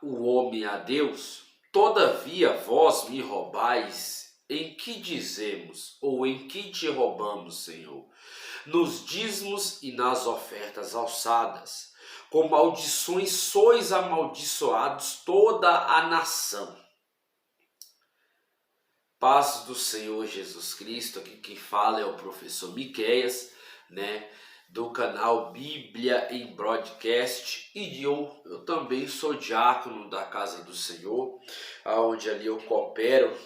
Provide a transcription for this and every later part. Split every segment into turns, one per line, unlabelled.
o homem a Deus? Todavia vós me roubais. Em que dizemos, ou em que te roubamos, Senhor? Nos dízimos e nas ofertas alçadas. Com maldições sois amaldiçoados toda a nação. Paz do Senhor Jesus Cristo. Aqui quem fala é o professor Miqueias, né? Do canal Bíblia em Broadcast, e eu também sou diácono da Casa do Senhor, onde ali eu coopero,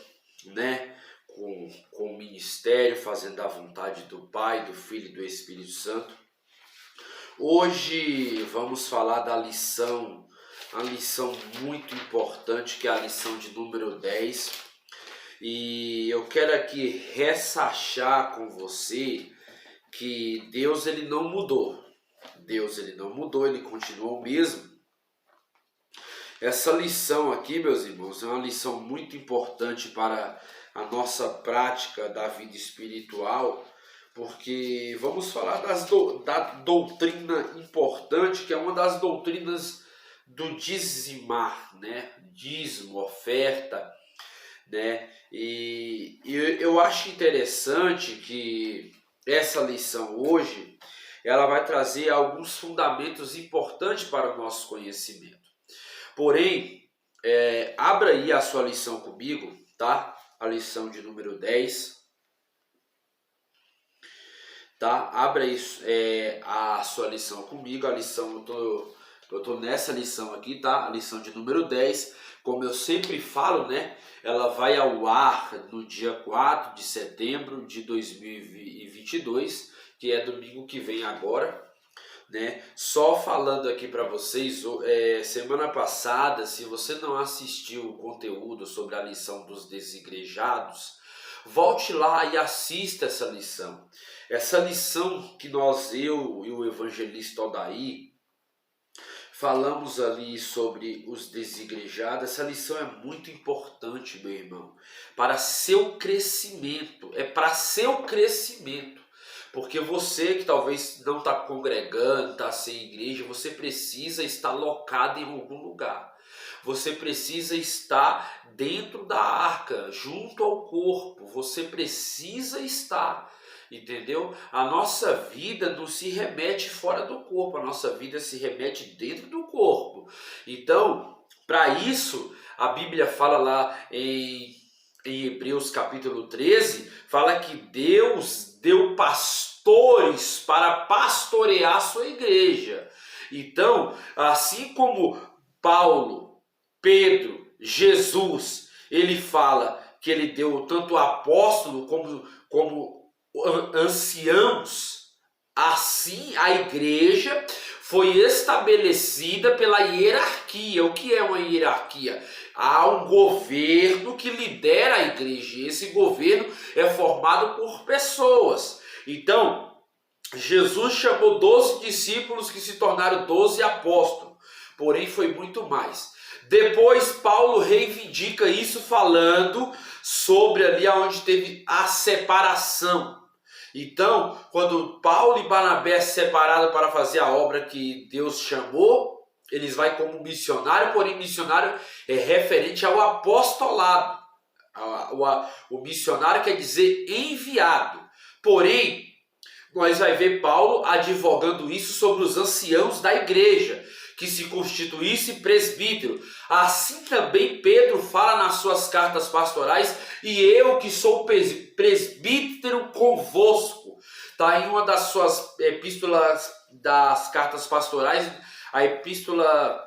né, com o ministério, fazendo a vontade do Pai, do Filho e do Espírito Santo. Hoje vamos falar da lição, uma lição muito importante, que é a lição de número 10, e eu quero aqui ressachar com você que Deus ele não mudou. Deus ele não mudou, ele continua o mesmo. Essa lição aqui, meus irmãos, é uma lição muito importante para a nossa prática da vida espiritual, porque vamos falar da doutrina importante, que é uma das doutrinas do dizimar, né? Dízimo, oferta, né? E eu acho interessante que essa lição hoje, ela vai trazer alguns fundamentos importantes para o nosso conhecimento. Porém, abra aí a sua lição comigo, tá? A lição de número 10. Tá? Abra aí a sua lição comigo. A lição, eu tô nessa lição aqui, tá? A lição de número 10. Como eu sempre falo, né? Ela vai ao ar no dia 4 de setembro de 2022, que é domingo que vem agora, né? Só falando aqui para vocês, semana passada, se você não assistiu o conteúdo sobre a lição dos desigrejados, volte lá e assista essa lição. Essa lição que eu e o evangelista Odair falamos ali sobre os desigrejados. Essa lição é muito importante, meu irmão, para seu crescimento. É para seu crescimento. Porque você que talvez não está congregando, está sem igreja, você precisa estar locado em algum lugar. Você precisa estar dentro da arca, junto ao corpo. Você precisa estar. Entendeu? A nossa vida não se remete fora do corpo, a nossa vida se remete dentro do corpo. Então, para isso, a Bíblia fala lá em Hebreus capítulo 13, fala que Deus deu pastores para pastorear a sua igreja. Então, assim como Paulo, Pedro, Jesus, ele fala que ele deu tanto apóstolo como anciãos, assim a igreja foi estabelecida pela hierarquia. O que é uma hierarquia? Há um governo que lidera a igreja, e esse governo é formado por pessoas. Então, Jesus chamou 12 discípulos que se tornaram 12 apóstolos, porém foi muito mais. Depois Paulo reivindica isso falando sobre ali onde teve a separação. Então, quando Paulo e Barnabé se separaram para fazer a obra que Deus chamou, eles vão como missionário, porém missionário é referente ao apostolado. O missionário quer dizer enviado. Porém, nós vamos ver Paulo advogando isso sobre os anciãos da igreja, que se constituísse presbítero. Assim também Pedro fala nas suas cartas pastorais, e eu que sou presbítero convosco. Está em uma das suas epístolas das cartas pastorais, a epístola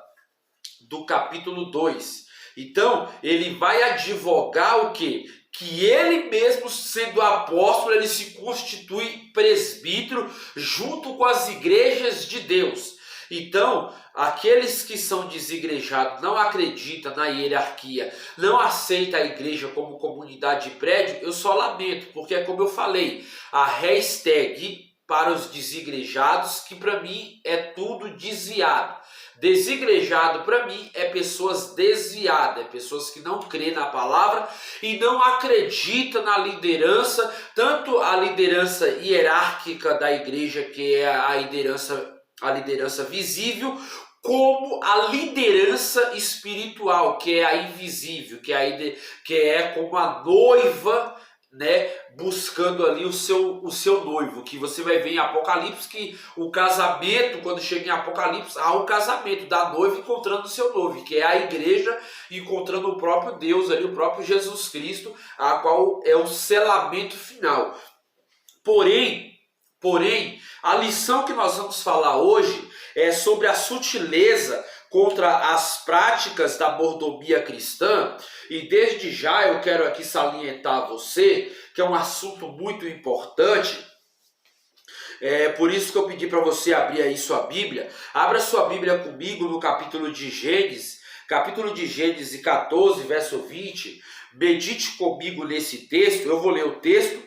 do capítulo 2. Então, ele vai advogar o quê? Que ele mesmo, sendo apóstolo, ele se constitui presbítero junto com as igrejas de Deus. Então, aqueles que são desigrejados, não acreditam na hierarquia, não aceitam a igreja como comunidade de prédio, eu só lamento, porque é como eu falei, a hashtag para os desigrejados, que para mim é tudo desviado. Desigrejado para mim é pessoas desviadas, é pessoas que não crêem na palavra e não acreditam na liderança, tanto a liderança hierárquica da igreja, que é a liderança visível, como a liderança espiritual, que é a invisível, que é como a noiva, né, buscando ali o seu noivo, que você vai ver em Apocalipse que o casamento, quando chega em Apocalipse, há o casamento da noiva encontrando o seu noivo, que é a igreja encontrando o próprio Deus ali, o próprio Jesus Cristo, a qual é o selamento final. Porém, a lição que nós vamos falar hoje é sobre a sutileza contra as práticas da mordomia cristã, e desde já eu quero aqui salientar a você que é um assunto muito importante. É por isso que eu pedi para você abrir aí sua Bíblia. Abra sua Bíblia comigo no capítulo de Gênesis 14, verso 20. Medite comigo nesse texto. Eu vou ler o texto,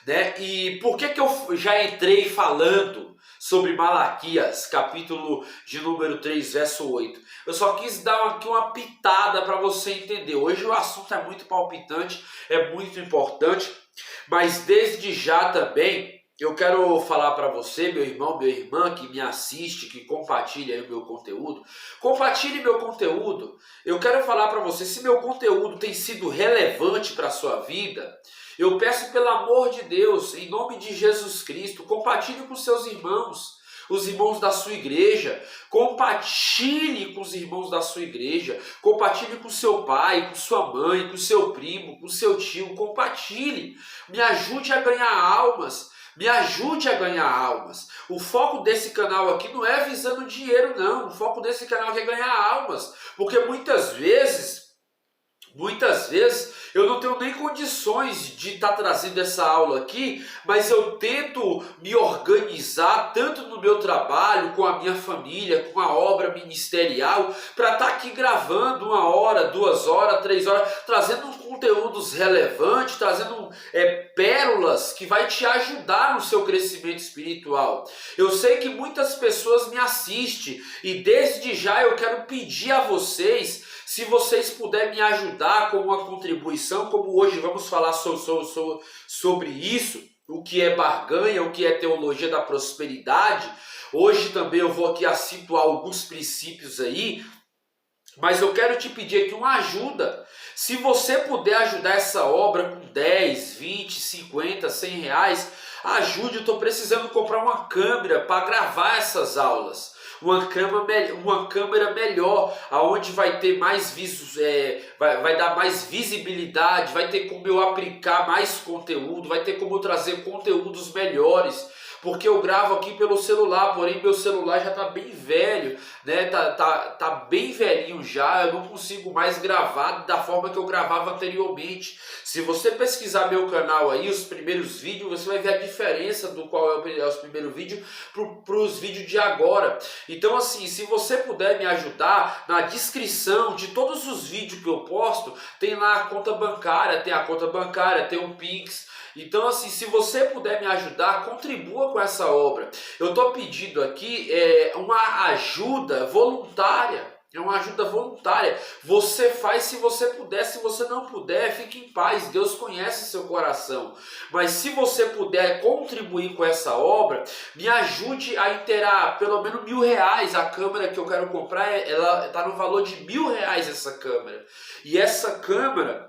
né? E por que eu já entrei falando sobre Malaquias, capítulo de número 3, verso 8? Eu só quis dar aqui uma pitada para você entender. Hoje o assunto é muito palpitante, é muito importante, mas desde já também eu quero falar para você, meu irmão, minha irmã, que me assiste, que compartilha aí o meu conteúdo. Compartilhe meu conteúdo. Eu quero falar para você, se meu conteúdo tem sido relevante para a sua vida, eu peço pelo amor de Deus, em nome de Jesus Cristo, compartilhe com seus irmãos, os irmãos da sua igreja. Compartilhe com os irmãos da sua igreja. Compartilhe com seu pai, com sua mãe, com seu primo, com seu tio. Compartilhe. Me ajude a ganhar almas. Me ajude a ganhar almas. O foco desse canal aqui não é visando dinheiro, não. O foco desse canal aqui é ganhar almas. Porque muitas vezes, eu não tenho nem condições de estar trazendo essa aula aqui, mas eu tento me organizar tanto no meu trabalho, com a minha família, com a obra ministerial, para estar aqui gravando 1 hora, 2 horas, 3 horas, trazendo conteúdos relevantes, trazendo pérolas que vai te ajudar no seu crescimento espiritual. Eu sei que muitas pessoas me assistem e desde já eu quero pedir a vocês, se vocês puderem me ajudar com uma contribuição, como hoje vamos falar sobre isso, o que é barganha, o que é teologia da prosperidade. Hoje também eu vou aqui acentuar alguns princípios aí, mas eu quero te pedir aqui uma ajuda. Se você puder ajudar essa obra com 10, 20, 50, 100 reais, ajude. Eu estou precisando comprar uma câmera para gravar essas aulas. Uma câmera melhor, aonde vai ter mais vai dar mais visibilidade, vai ter como eu aplicar mais conteúdo, vai ter como eu trazer conteúdos melhores. Porque eu gravo aqui pelo celular, porém meu celular já está bem velho, né? Tá bem velhinho já, eu não consigo mais gravar da forma que eu gravava anteriormente. Se você pesquisar meu canal aí, os primeiros vídeos, você vai ver a diferença do qual é os primeiros vídeos para os vídeos de agora. Então assim, se você puder me ajudar, na descrição de todos os vídeos que eu posto, tem lá a conta bancária, tem um Pix. Então assim, se você puder me ajudar, contribua com essa obra. Eu estou pedindo aqui uma ajuda voluntária. É uma ajuda voluntária. Você faz se você puder. Se você não puder, fique em paz. Deus conhece seu coração. Mas se você puder contribuir com essa obra, me ajude a inteirar pelo menos R$1.000. A câmera que eu quero comprar, ela está no valor de R$1.000 essa câmera. E essa câmera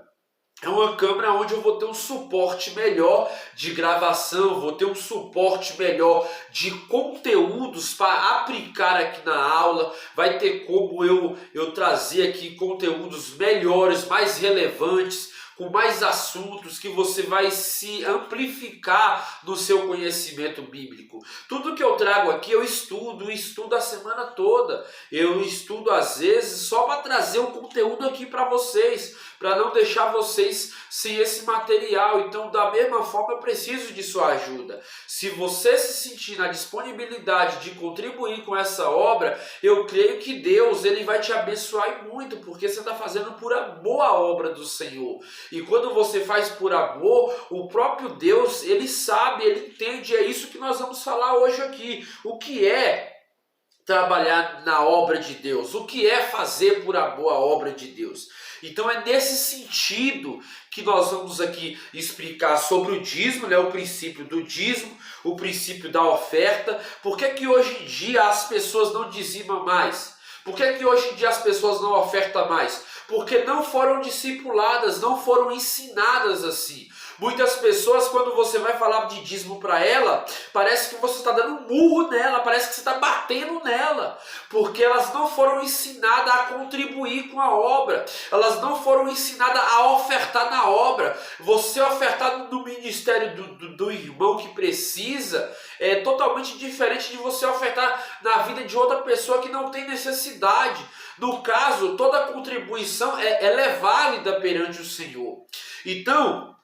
é uma câmera onde eu vou ter um suporte melhor de gravação, vou ter um suporte melhor de conteúdos para aplicar aqui na aula, vai ter como eu trazer aqui conteúdos melhores, mais relevantes, com mais assuntos, que você vai se amplificar no seu conhecimento bíblico. Tudo que eu trago aqui eu estudo a semana toda. Eu estudo às vezes só para trazer o conteúdo aqui para vocês, para não deixar vocês sem esse material. Então, da mesma forma, eu preciso de sua ajuda. Se você se sentir na disponibilidade de contribuir com essa obra, eu creio que Deus ele vai te abençoar muito, porque você está fazendo por amor a obra do Senhor. E quando você faz por amor, o próprio Deus, ele sabe, ele entende. É isso que nós vamos falar hoje aqui. O que é trabalhar na obra de Deus? O que é fazer por amor a obra de Deus? Então é nesse sentido que nós vamos aqui explicar sobre o dízimo, né? O princípio do dízimo, o princípio da oferta. Por que que hoje em dia as pessoas não dizimam mais? Por que que hoje em dia as pessoas não ofertam mais? Porque não foram discipuladas, não foram ensinadas assim. Muitas pessoas, quando você vai falar de dízimo para ela, parece que você está dando um murro nela, parece que você está batendo nela, porque elas não foram ensinadas a contribuir com a obra, elas não foram ensinadas a ofertar na obra. Você ofertar no ministério do irmão que precisa é totalmente diferente de você ofertar na vida de outra pessoa que não tem necessidade. No caso, toda contribuição ela é válida perante o Senhor. Então,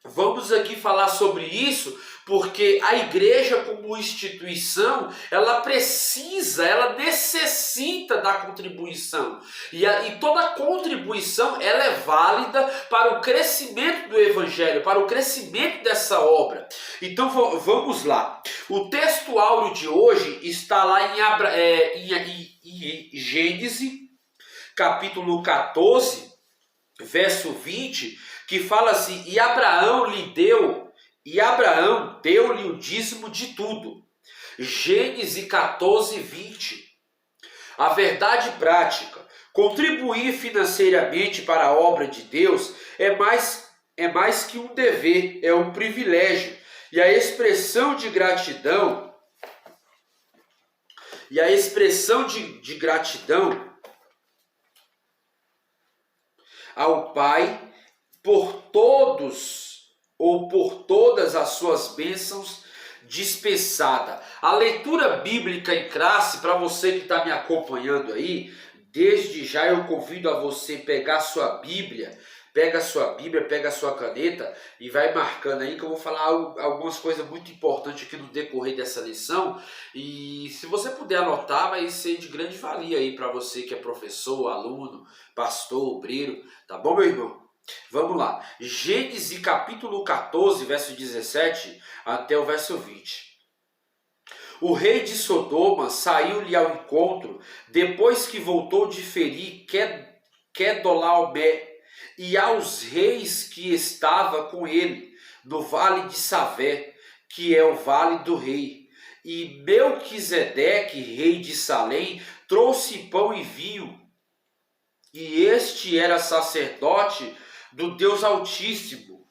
vamos aqui falar sobre isso, porque a igreja como instituição, ela precisa, ela necessita da contribuição. E toda contribuição, ela é válida para o crescimento do evangelho, para o crescimento dessa obra. Então vamos lá. O texto áureo de hoje está lá em Gênesis, capítulo 14, verso 20, que fala assim: e Abraão deu-lhe o dízimo de tudo. Gênesis 14, 20. A verdade prática: contribuir financeiramente para a obra de Deus é mais que um dever, é um privilégio. E a expressão de gratidão, ao Pai por todos ou por todas as suas bênçãos dispensada. A leitura bíblica em classe, para você que está me acompanhando aí, desde já eu convido a você pegar sua Bíblia, pega a sua caneta e vai marcando aí que eu vou falar algumas coisas muito importantes aqui no decorrer dessa lição. E se você puder anotar, vai ser de grande valia aí para você que é professor, aluno, pastor, obreiro, tá bom, meu irmão? Vamos lá. Gênesis capítulo 14, verso 17 até o verso 20. O rei de Sodoma saiu-lhe ao encontro depois que voltou de ferir Quedorlaomer e aos reis que estava com ele no vale de Savé, que é o vale do rei. E Melquisedeque, rei de Salém, trouxe pão e vinho, e este era sacerdote do Deus Altíssimo.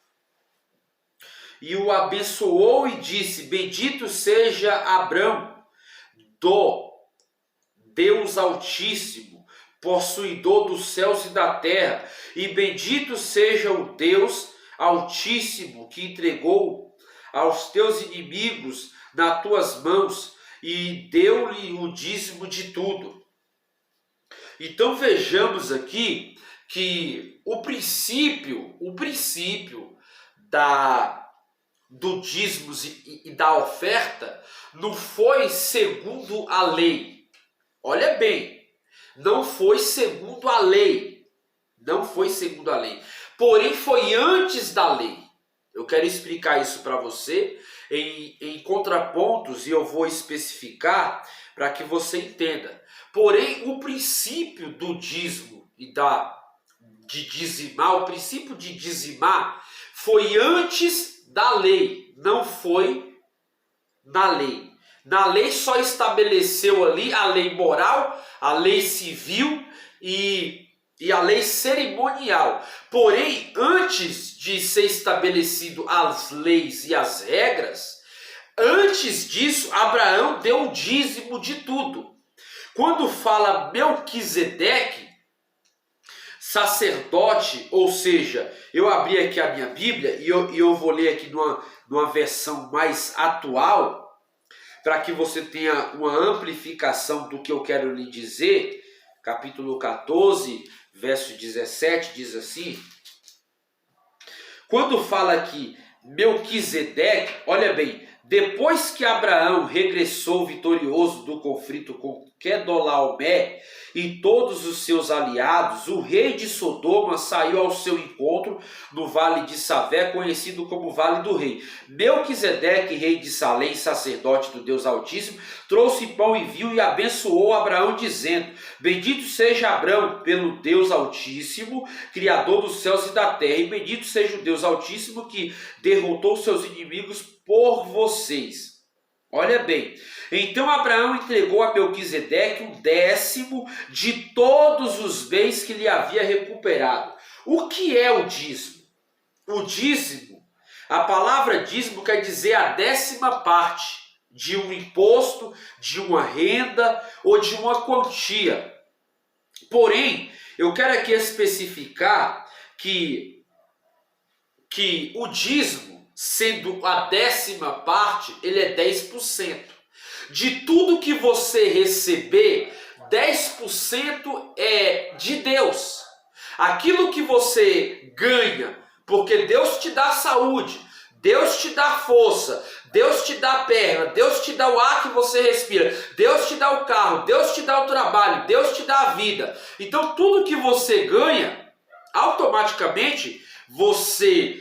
E o abençoou e disse: bendito seja Abrão do Deus Altíssimo, possuidor dos céus e da terra, e bendito seja o Deus Altíssimo que entregou aos teus inimigos nas tuas mãos e deu-lhe o dízimo de tudo. Então vejamos aqui que o princípio do dízimos e da oferta não foi segundo a lei. Olha bem, não foi segundo a lei. Não foi segundo a lei. Porém, foi antes da lei. Eu quero explicar isso para você em contrapontos e eu vou especificar para que você entenda. Porém, o princípio do dízimo de dizimar, o princípio de dizimar foi antes da lei, não foi na lei. Na lei só estabeleceu ali a lei moral, a lei civil e a lei cerimonial. Porém, antes de ser estabelecido as leis e as regras, antes disso, Abraão deu o dízimo de tudo. Quando fala Melquisedeque, sacerdote, ou seja, eu abri aqui a minha Bíblia e eu vou ler aqui numa versão mais atual, para que você tenha uma amplificação do que eu quero lhe dizer. Capítulo 14, verso 17, diz assim: quando fala aqui Melquisedeque, olha bem, depois que Abraão regressou vitorioso do conflito com Quedorlaomer e todos os seus aliados, o rei de Sodoma saiu ao seu encontro no vale de Savé, conhecido como Vale do Rei. Melquisedeque, rei de Salém, sacerdote do Deus Altíssimo, trouxe pão e vinho e abençoou Abraão, dizendo: bendito seja Abraão pelo Deus Altíssimo, Criador dos céus e da terra, e bendito seja o Deus Altíssimo que derrotou seus inimigos por vocês. Olha bem, então Abraão entregou a Melquisedeque o 10º de todos os bens que lhe havia recuperado. O que é o dízimo? O dízimo, a palavra dízimo quer dizer a 10ª parte de um imposto, de uma renda ou de uma quantia. Porém, eu quero aqui especificar que o dízimo, sendo a 10ª parte, ele é 10%. De tudo que você receber, 10% é de Deus. Aquilo que você ganha, porque Deus te dá saúde, Deus te dá força, Deus te dá a perna, Deus te dá o ar que você respira, Deus te dá o carro, Deus te dá o trabalho, Deus te dá a vida. Então tudo que você ganha, automaticamente você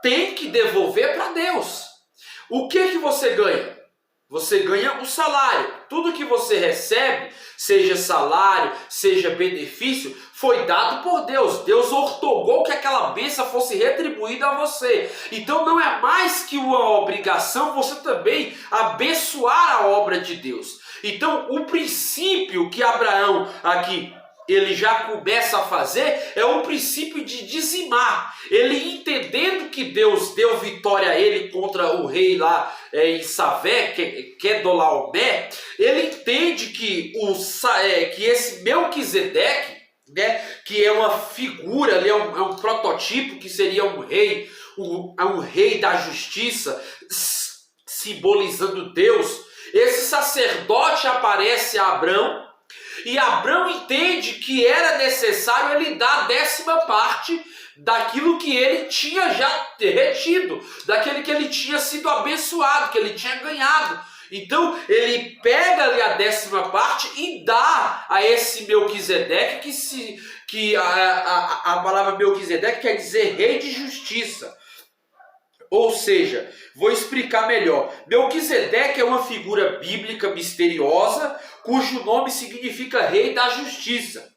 tem que devolver para Deus. O que você ganha? Você ganha o salário. Tudo que você recebe, seja salário, seja benefício, foi dado por Deus. Deus ortogou que aquela bênção fosse retribuída a você. Então não é mais que uma obrigação você também abençoar a obra de Deus. Então o princípio que Abraão aqui ele já começa a fazer é um princípio de dizimar. Ele entendendo que Deus deu vitória a ele contra o rei lá em Savé, Kedorlaomer, ele entende que, que esse Melquisedeque, né, que é uma figura, é um prototipo que seria um rei, um rei da justiça, simbolizando Deus. Esse sacerdote aparece a Abrão, e Abrão entende que era necessário ele dar a 10ª parte daquilo que ele tinha já retido, daquele que ele tinha sido abençoado, que ele tinha ganhado. Então ele pega ali a 10ª parte e dá a esse Melquisedeque, que a palavra Melquisedeque quer dizer rei de justiça. Ou seja, vou explicar melhor. Melquisedeque é uma figura bíblica misteriosa, cujo nome significa rei da justiça.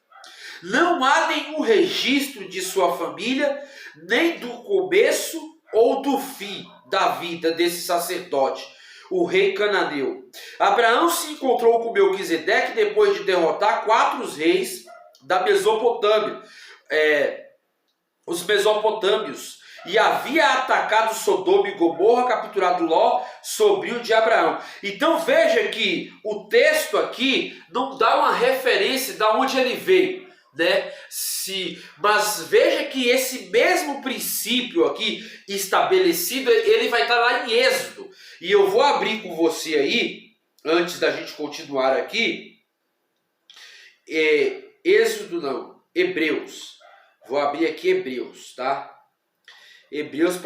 Não há nenhum registro de sua família, nem do começo ou do fim da vida desse sacerdote, o rei cananeu. Abraão se encontrou com Melquisedeque depois de derrotar 4 reis da Mesopotâmia, os mesopotâmios, e havia atacado Sodoma e Gomorra, capturado Ló, sobrinho de Abraão. Então veja que o texto aqui não dá uma referência de onde ele veio, né? Mas veja que esse mesmo princípio aqui estabelecido, ele vai estar lá em Êxodo. E eu vou abrir com você aí, antes da gente continuar aqui, Hebreus. Vou abrir aqui Hebreus, tá? Hebreus,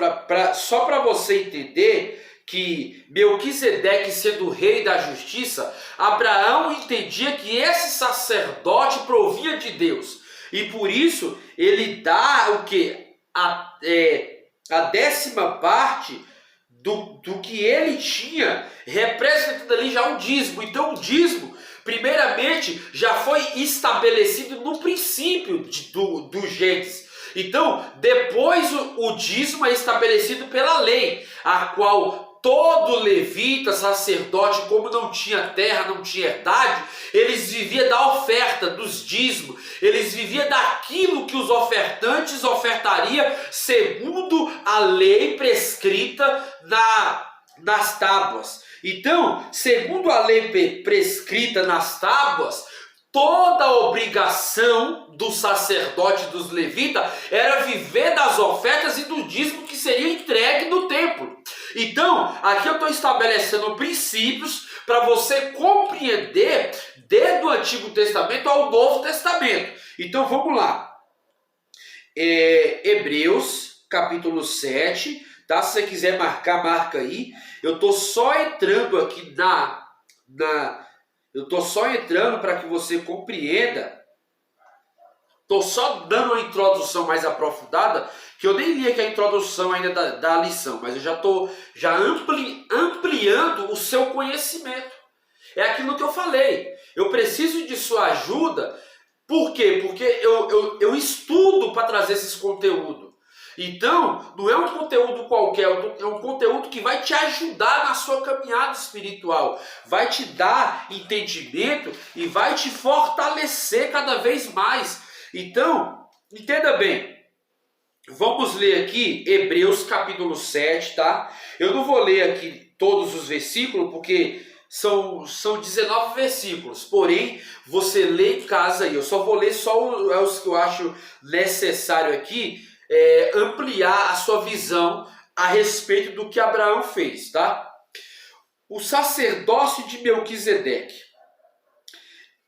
só para você entender que Melquisedeque sendo rei da justiça, Abraão entendia que esse sacerdote provinha de Deus. E por isso ele dá o que? A 10ª parte do que ele tinha, representando ali já o dízimo. Então o dízimo, primeiramente, já foi estabelecido no princípio do Gênesis. Então, depois o dízimo é estabelecido pela lei, a qual todo levita, sacerdote, como não tinha terra, não tinha herdade, eles viviam da oferta, dos dízimos, eles viviam daquilo que os ofertantes ofertariam segundo a lei prescrita nas tábuas. Então, segundo a lei prescrita nas tábuas, toda a obrigação do sacerdote, dos levitas, era viver das ofertas e do dízimo que seria entregue no templo. Então, aqui eu estou estabelecendo princípios para você compreender desde o Antigo Testamento ao Novo Testamento. Então, vamos lá. Hebreus, capítulo 7, tá? Se você quiser marcar, marca aí. Eu estou só entrando aqui eu estou só entrando para que você compreenda. Estou só dando uma introdução mais aprofundada, que eu nem li aqui a introdução ainda da lição, mas eu já estou ampliando o seu conhecimento. É aquilo que eu falei. Eu preciso de sua ajuda. Por quê? Porque eu estudo para trazer esses conteúdos. Então, não é um conteúdo qualquer, é um conteúdo que vai te ajudar na sua caminhada espiritual, vai te dar entendimento e vai te fortalecer cada vez mais. Então, entenda bem, vamos ler aqui Hebreus capítulo 7, tá? Eu não vou ler aqui todos os versículos, porque são 19 versículos, porém, você lê em casa aí, eu só vou ler só os que eu acho necessário aqui, ampliar a sua visão a respeito do que Abraão fez, tá? O sacerdócio de Melquisedeque.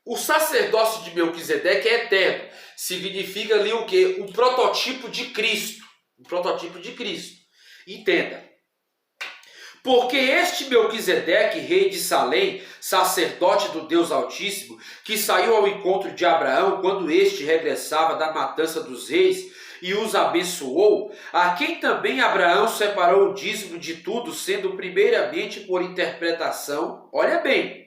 O sacerdócio de Melquisedeque é eterno. Significa ali o quê? Um prototipo de Cristo. Um prototipo de Cristo. Entenda. Porque este Melquisedeque, rei de Salém, sacerdote do Deus Altíssimo, que saiu ao encontro de Abraão quando este regressava da matança dos reis e os abençoou, a quem também Abraão separou o dízimo de tudo, sendo primeiramente por interpretação, olha bem,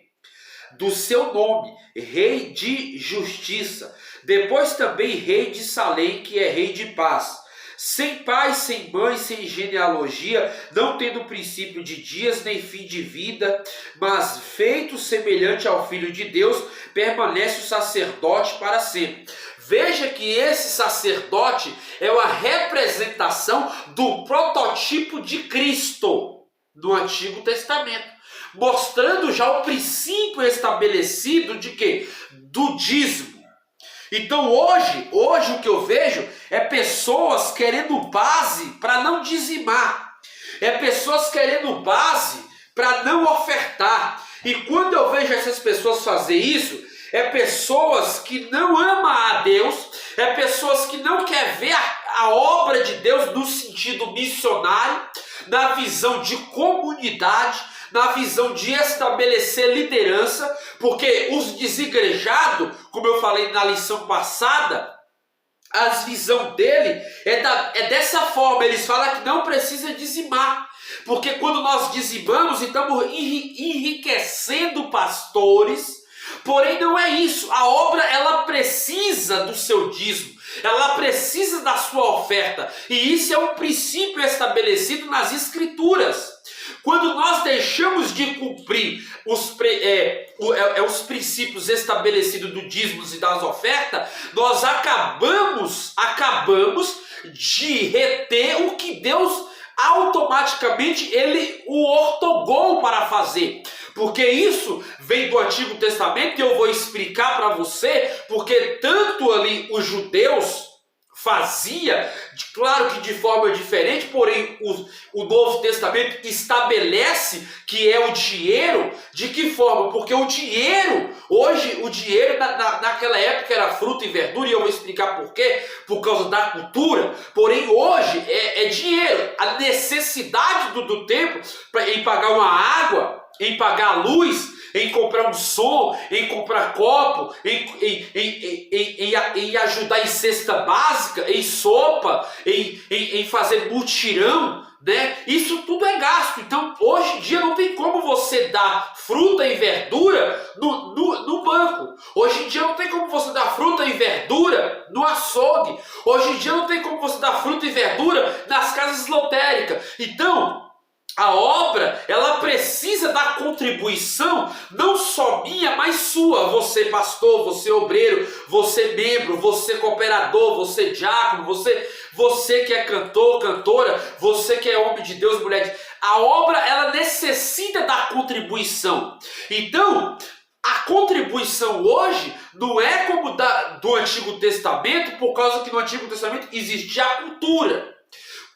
do seu nome, rei de justiça, depois também rei de Salém, que é rei de paz, sem pai, sem mãe, sem genealogia, não tendo princípio de dias, nem fim de vida, mas feito semelhante ao Filho de Deus, permanece o sacerdote para sempre. Veja que esse sacerdote é uma representação do prototipo de Cristo do Antigo Testamento, mostrando já o princípio estabelecido de quê? Do dízimo. Então hoje o que eu vejo é pessoas querendo base para não dizimar. É pessoas querendo base para não ofertar. E quando eu vejo essas pessoas fazer isso, é pessoas que não amam a Deus, é pessoas que não querem ver a obra de Deus no sentido missionário, na visão de comunidade, na visão de estabelecer liderança, porque os desigrejados, como eu falei na lição passada, a visão dele é dessa forma. Eles falam que não precisa dizimar, porque quando nós dizimamos, estamos enriquecendo pastores. Porém não é isso, a obra ela precisa do seu dízimo, ela precisa da sua oferta, e isso é um princípio estabelecido nas Escrituras. Quando nós deixamos de cumprir os princípios estabelecidos do dízimo e das ofertas, nós acabamos de reter o que Deus automaticamente ele o ortogou para fazer. Porque isso vem do Antigo Testamento, e eu vou explicar para você, porque tanto ali os judeus fazia, claro que de forma diferente, porém o Novo Testamento estabelece que é o dinheiro. De que forma? Porque o dinheiro, hoje o dinheiro naquela época era fruta e verdura, e eu vou explicar por quê, por causa da cultura. Porém hoje é dinheiro, a necessidade do tempo em pagar uma água, em pagar a luz, em comprar um som, em comprar copo, em ajudar em cesta básica, em sopa, em fazer mutirão, né? Isso tudo é gasto. Então hoje em dia não tem como você dar fruta e verdura no banco. Hoje em dia não tem como você dar fruta e verdura no açougue. Hoje em dia não tem como você dar fruta e verdura nas casas lotéricas. Então a obra, ela precisa da contribuição, não só minha, mas sua. Você pastor, você obreiro, você membro, você cooperador, você diácono, você que é cantor, cantora, você que é homem de Deus, mulher de Deus. A obra, ela necessita da contribuição. Então, a contribuição hoje não é como do Antigo Testamento, por causa que no Antigo Testamento existia a cultura.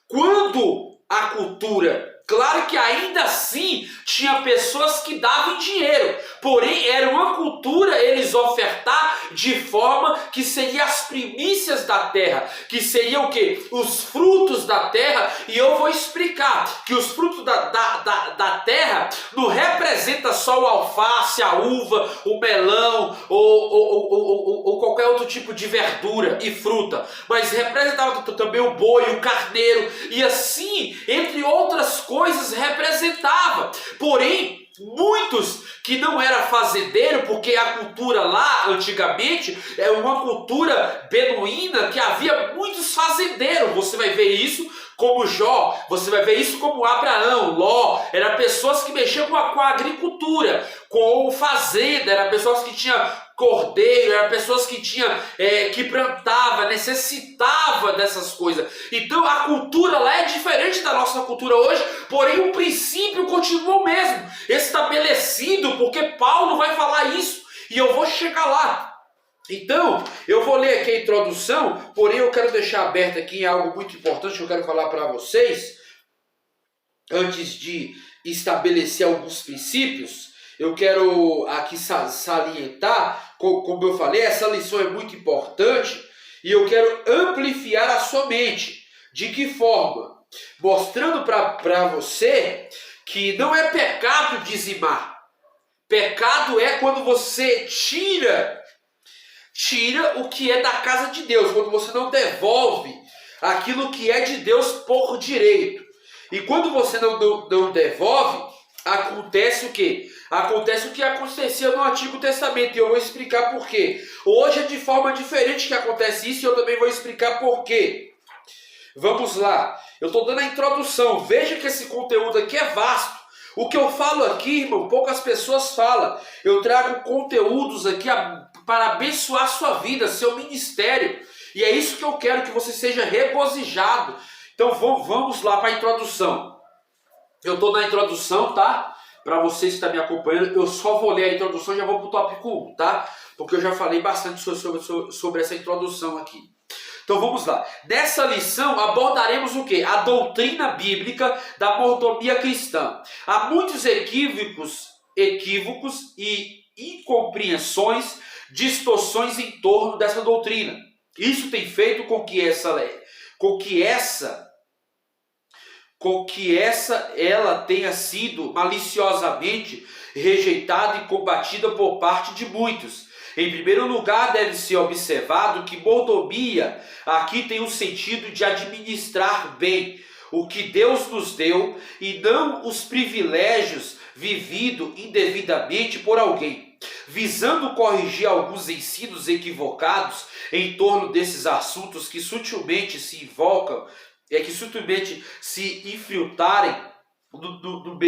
Quando a cultura... Claro que ainda assim tinha pessoas que davam dinheiro, porém era uma cultura eles ofertar de forma que seria as primícias da terra, que seria o quê? Os frutos da terra. E eu vou explicar que os frutos da terra não representa só o alface, a uva, o melão ou qualquer outro tipo de verdura e fruta, mas representava também o boi, o carneiro, e assim, entre outras coisas, representava. Porém, muitos que não era fazendeiro, porque a cultura lá, antigamente, é uma cultura beduína que havia muitos fazendeiros. Você vai ver isso como Jó, você vai ver isso como Abraão, Ló. Eram pessoas que mexiam com a agricultura, com fazenda, eram pessoas que tinham cordeiro, eram pessoas que que plantava, necessitava dessas coisas. Então a cultura lá é diferente da nossa cultura hoje, porém o princípio continua o mesmo, estabelecido, porque Paulo vai falar isso e eu vou chegar lá. Então, eu vou ler aqui a introdução, porém eu quero deixar aberto aqui algo muito importante que eu quero falar para vocês, antes de estabelecer alguns princípios. Eu quero aqui salientar, como eu falei, essa lição é muito importante e eu quero amplificar a sua mente. De que forma? Mostrando para você que não é pecado dizimar. Pecado é quando você tira o que é da casa de Deus, quando você não devolve aquilo que é de Deus por direito. E quando você não devolve, acontece o quê? Acontece o que acontecia no Antigo Testamento, e eu vou explicar por quê. Hoje é de forma diferente que acontece isso, e eu também vou explicar por quê. Vamos lá, eu estou dando a introdução, veja que esse conteúdo aqui é vasto. O que eu falo aqui, irmão, poucas pessoas falam. Eu trago conteúdos aqui para abençoar a sua vida, seu ministério. E é isso que eu quero, que você seja regozijado. Então vamos lá para a introdução. Eu estou na introdução, tá? Para vocês que estão me acompanhando, eu só vou ler a introdução e já vou para o tópico 1, tá? Porque eu já falei bastante sobre essa introdução aqui. Então vamos lá. Nessa lição abordaremos o quê? A doutrina bíblica da mordomia cristã. Há muitos equívocos e incompreensões, distorções em torno dessa doutrina. Isso tem feito com que ela tenha sido maliciosamente rejeitada e combatida por parte de muitos. Em primeiro lugar, deve ser observado que mordomia aqui tem o sentido de administrar bem o que Deus nos deu e não os privilégios vividos indevidamente por alguém. Visando corrigir alguns ensinos equivocados em torno desses assuntos que sutilmente se invocam, que sutilmente se infiltrarem no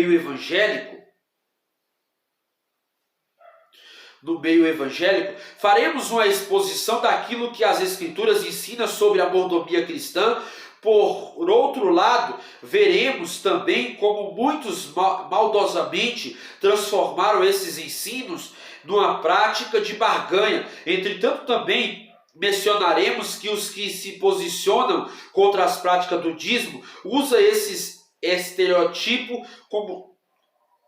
meio evangélico, faremos uma exposição daquilo que as Escrituras ensinam sobre a mordomia cristã. Por outro lado, veremos também como muitos maldosamente transformaram esses ensinos numa prática de barganha. Entretanto, também mencionaremos que os que se posicionam contra as práticas do dízimo usam esses estereotipos como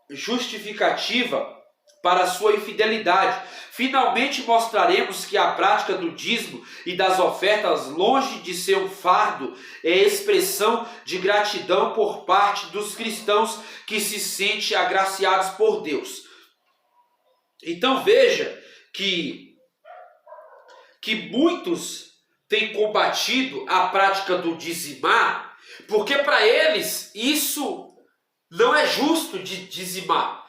justificativa para a sua infidelidade. Finalmente mostraremos que a prática do dízimo e das ofertas, longe de ser um fardo, é expressão de gratidão por parte dos cristãos que se sentem agraciados por Deus. Então veja que muitos têm combatido a prática do dizimar, porque para eles isso não é justo de dizimar.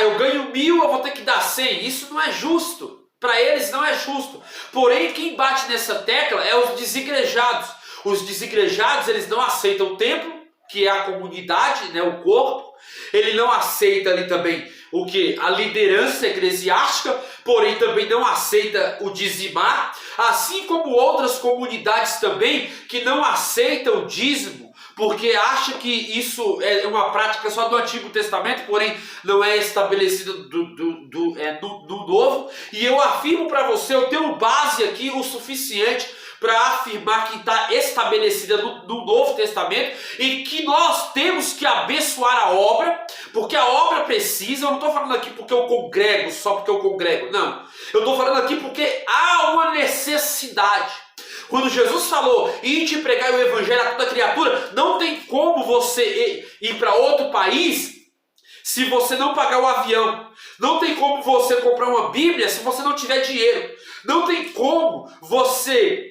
Eu ganho 1.000, eu vou ter que dar 100. Isso não é justo. Para eles não é justo. Porém, quem bate nessa tecla é os desigrejados. Os desigrejados, eles não aceitam o templo, que é a comunidade, né, o corpo. Ele não aceita ali também o que? A liderança eclesiástica, porém também não aceita o dizimar. Assim como outras comunidades também que não aceitam o dízimo, porque acha que isso é uma prática só do Antigo Testamento, porém não é estabelecida no Novo. E eu afirmo para você, eu tenho base aqui o suficiente para afirmar que está estabelecida no Novo Testamento e que nós temos que abençoar a obra, porque a obra precisa. Eu não estou falando aqui porque eu congrego, só porque eu congrego, não. Eu estou falando aqui porque há uma necessidade. Quando Jesus falou, ide pregar o evangelho a toda criatura, não tem como você ir para outro país se você não pagar o avião. Não tem como você comprar uma Bíblia se você não tiver dinheiro. Não tem como você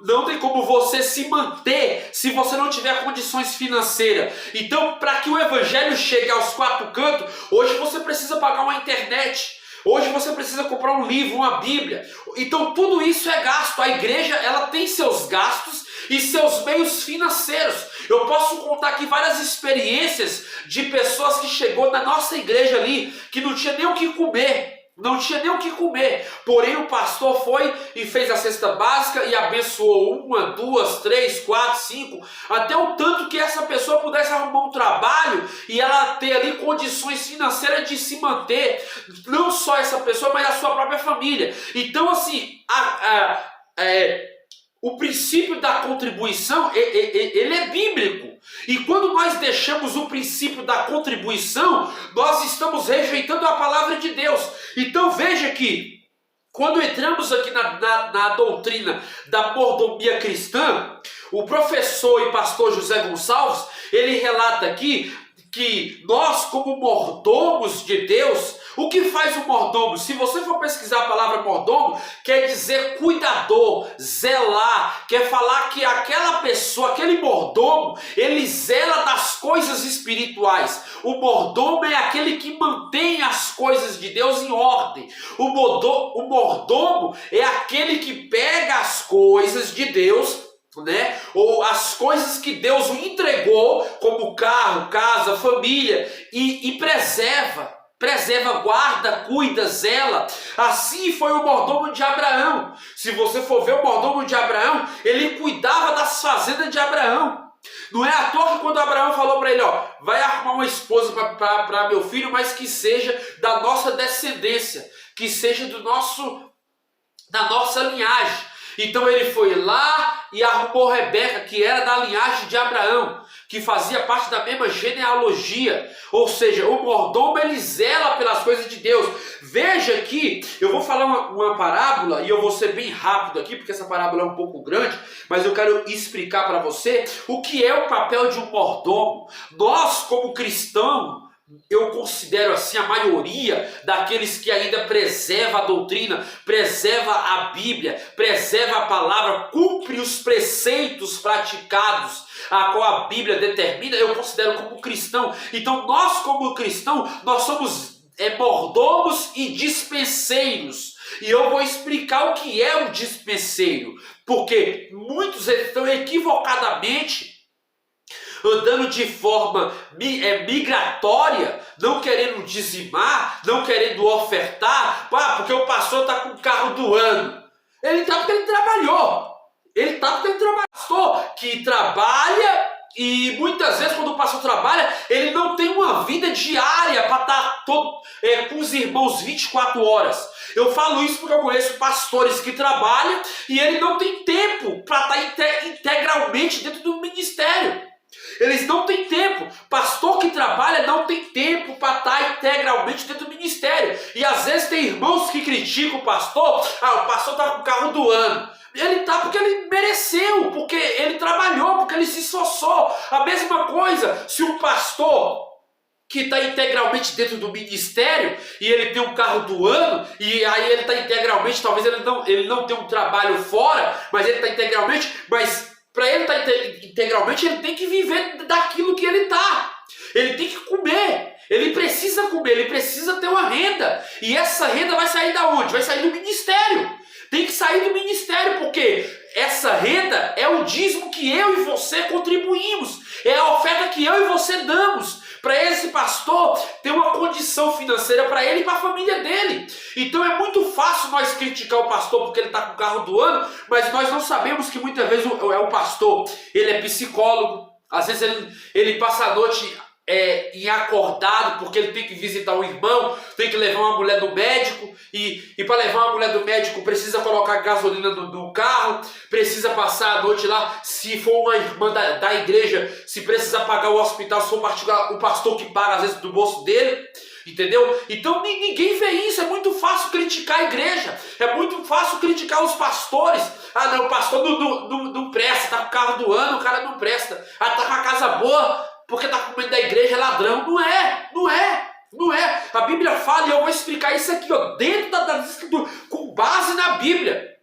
não tem como você se manter se você não tiver condições financeiras. Então, para que o evangelho chegue aos quatro cantos, hoje você precisa pagar uma internet. Hoje você precisa comprar um livro, uma Bíblia. Então tudo isso é gasto. A igreja, ela tem seus gastos e seus meios financeiros. Eu posso contar aqui várias experiências de pessoas que chegou na nossa igreja ali, que não tinha nem o que comer. Não tinha nem o que comer, porém o pastor foi e fez a cesta básica e abençoou uma, duas, três, quatro, cinco, até o tanto que essa pessoa pudesse arrumar um trabalho e ela ter ali condições financeiras de se manter, não só essa pessoa, mas a sua própria família. Então assim, o princípio da contribuição, ele é bíblico. E quando nós deixamos o princípio da contribuição, nós estamos rejeitando a palavra de Deus. Então veja que, quando entramos aqui na doutrina da mordomia cristã, o professor e pastor José Gonçalves, ele relata aqui que nós, como mordomos de Deus, o que faz o mordomo? Se você for pesquisar a palavra mordomo, quer dizer cuidador, zelar, quer falar que aquela pessoa, aquele mordomo, ele zela das coisas espirituais. O mordomo é aquele que mantém as coisas de Deus em ordem. O mordomo é aquele que pega as coisas de Deus, né? Ou as coisas que Deus o entregou, como carro, casa, família, e preserva, guarda, cuida, zela. Assim foi o mordomo de Abraão. Se você for ver o mordomo de Abraão, ele cuidava das fazendas de Abraão. Não é à toa que quando Abraão falou para ele, vai arrumar uma esposa para meu filho, mas que seja da nossa descendência, que seja da nossa linhagem. Então ele foi lá e arrumou Rebeca, que era da linhagem de Abraão, que fazia parte da mesma genealogia. Ou seja, o mordomo, ele zela pelas coisas de Deus. Veja aqui, eu vou falar uma parábola, e eu vou ser bem rápido aqui, porque essa parábola é um pouco grande, mas eu quero explicar para você o que é o papel de um mordomo. Nós, como cristãos, eu considero assim a maioria daqueles que ainda preserva a doutrina, preserva a Bíblia, preserva a palavra, cumpre os preceitos praticados a qual a Bíblia determina, eu considero como cristão. Então nós, como cristão, nós somos mordomos e dispenseiros. E eu vou explicar o que é um dispenseiro, porque muitos estão equivocadamente andando de forma migratória, não querendo dizimar, não querendo ofertar, porque o pastor está com o carro do ano. Ele está porque ele trabalhou. Ele está porque ele trabalhou. Pastor que trabalha, e muitas vezes quando o pastor trabalha, ele não tem uma vida diária para estar com os irmãos 24 horas. Eu falo isso porque eu conheço pastores que trabalham e ele não tem tempo para estar integralmente dentro do ministério. Eles não têm tempo. Pastor que trabalha não tem tempo para estar integralmente dentro do ministério. E às vezes tem irmãos que criticam o pastor. O pastor está com o carro do ano. Ele está porque ele mereceu, porque ele trabalhou, porque ele se esforçou. A mesma coisa, se um pastor que está integralmente dentro do ministério e ele tem um carro do ano, e aí ele está integralmente, talvez ele não tenha um trabalho fora, mas ele está integralmente, mas para ele estar integralmente, ele tem que viver daquilo que ele está. Ele tem que comer. Ele precisa comer, ele precisa ter uma renda. E essa renda vai sair da onde? Vai sair do ministério. Tem que sair do ministério, porque essa renda é o dízimo que eu e você contribuímos. É a oferta que eu e você damos para esse pastor ter uma condição financeira para ele e para a família dele. Então é muito fácil nós criticar o pastor porque ele está com o carro do ano, mas nós não sabemos que muitas vezes o pastor, ele é psicólogo, às vezes ele passa a noite em acordado porque ele tem que visitar um irmão, tem que levar uma mulher do médico, e para levar uma mulher do médico precisa colocar gasolina no carro, precisa passar a noite lá. Se for uma irmã da igreja, se precisar pagar o hospital, se for particular, o pastor que paga às vezes do bolso dele, entendeu? Então ninguém vê isso. É muito fácil criticar a igreja, é muito fácil criticar os pastores. Não, o pastor não presta, tá com o carro do ano, o cara não presta. Tá com a casa boa porque tá com medo da igreja, é ladrão. Não é. A Bíblia fala, e eu vou explicar isso aqui, dentro da escritura, com base na Bíblia.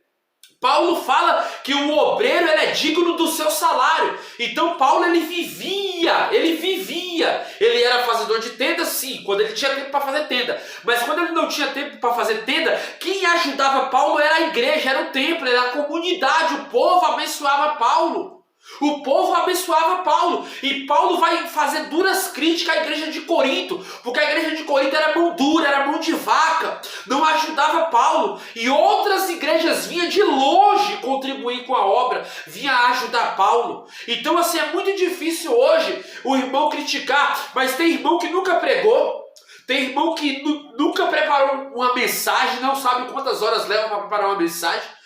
Paulo fala que o obreiro ele é digno do seu salário. Então Paulo ele vivia. Ele era fazedor de tenda, sim, quando ele tinha tempo para fazer tenda. Mas quando ele não tinha tempo para fazer tenda, quem ajudava Paulo era a igreja, era o templo, era a comunidade. O povo abençoava Paulo. O povo abençoava Paulo. E Paulo vai fazer duras críticas à igreja de Corinto, porque a igreja de Corinto era mão dura, era mão de vaca, não ajudava Paulo. E outras igrejas vinham de longe contribuir com a obra, vinham ajudar Paulo. Então assim, é muito difícil hoje o irmão criticar, mas tem irmão que nunca pregou, tem irmão que nunca preparou uma mensagem, não sabe quantas horas leva para preparar uma mensagem.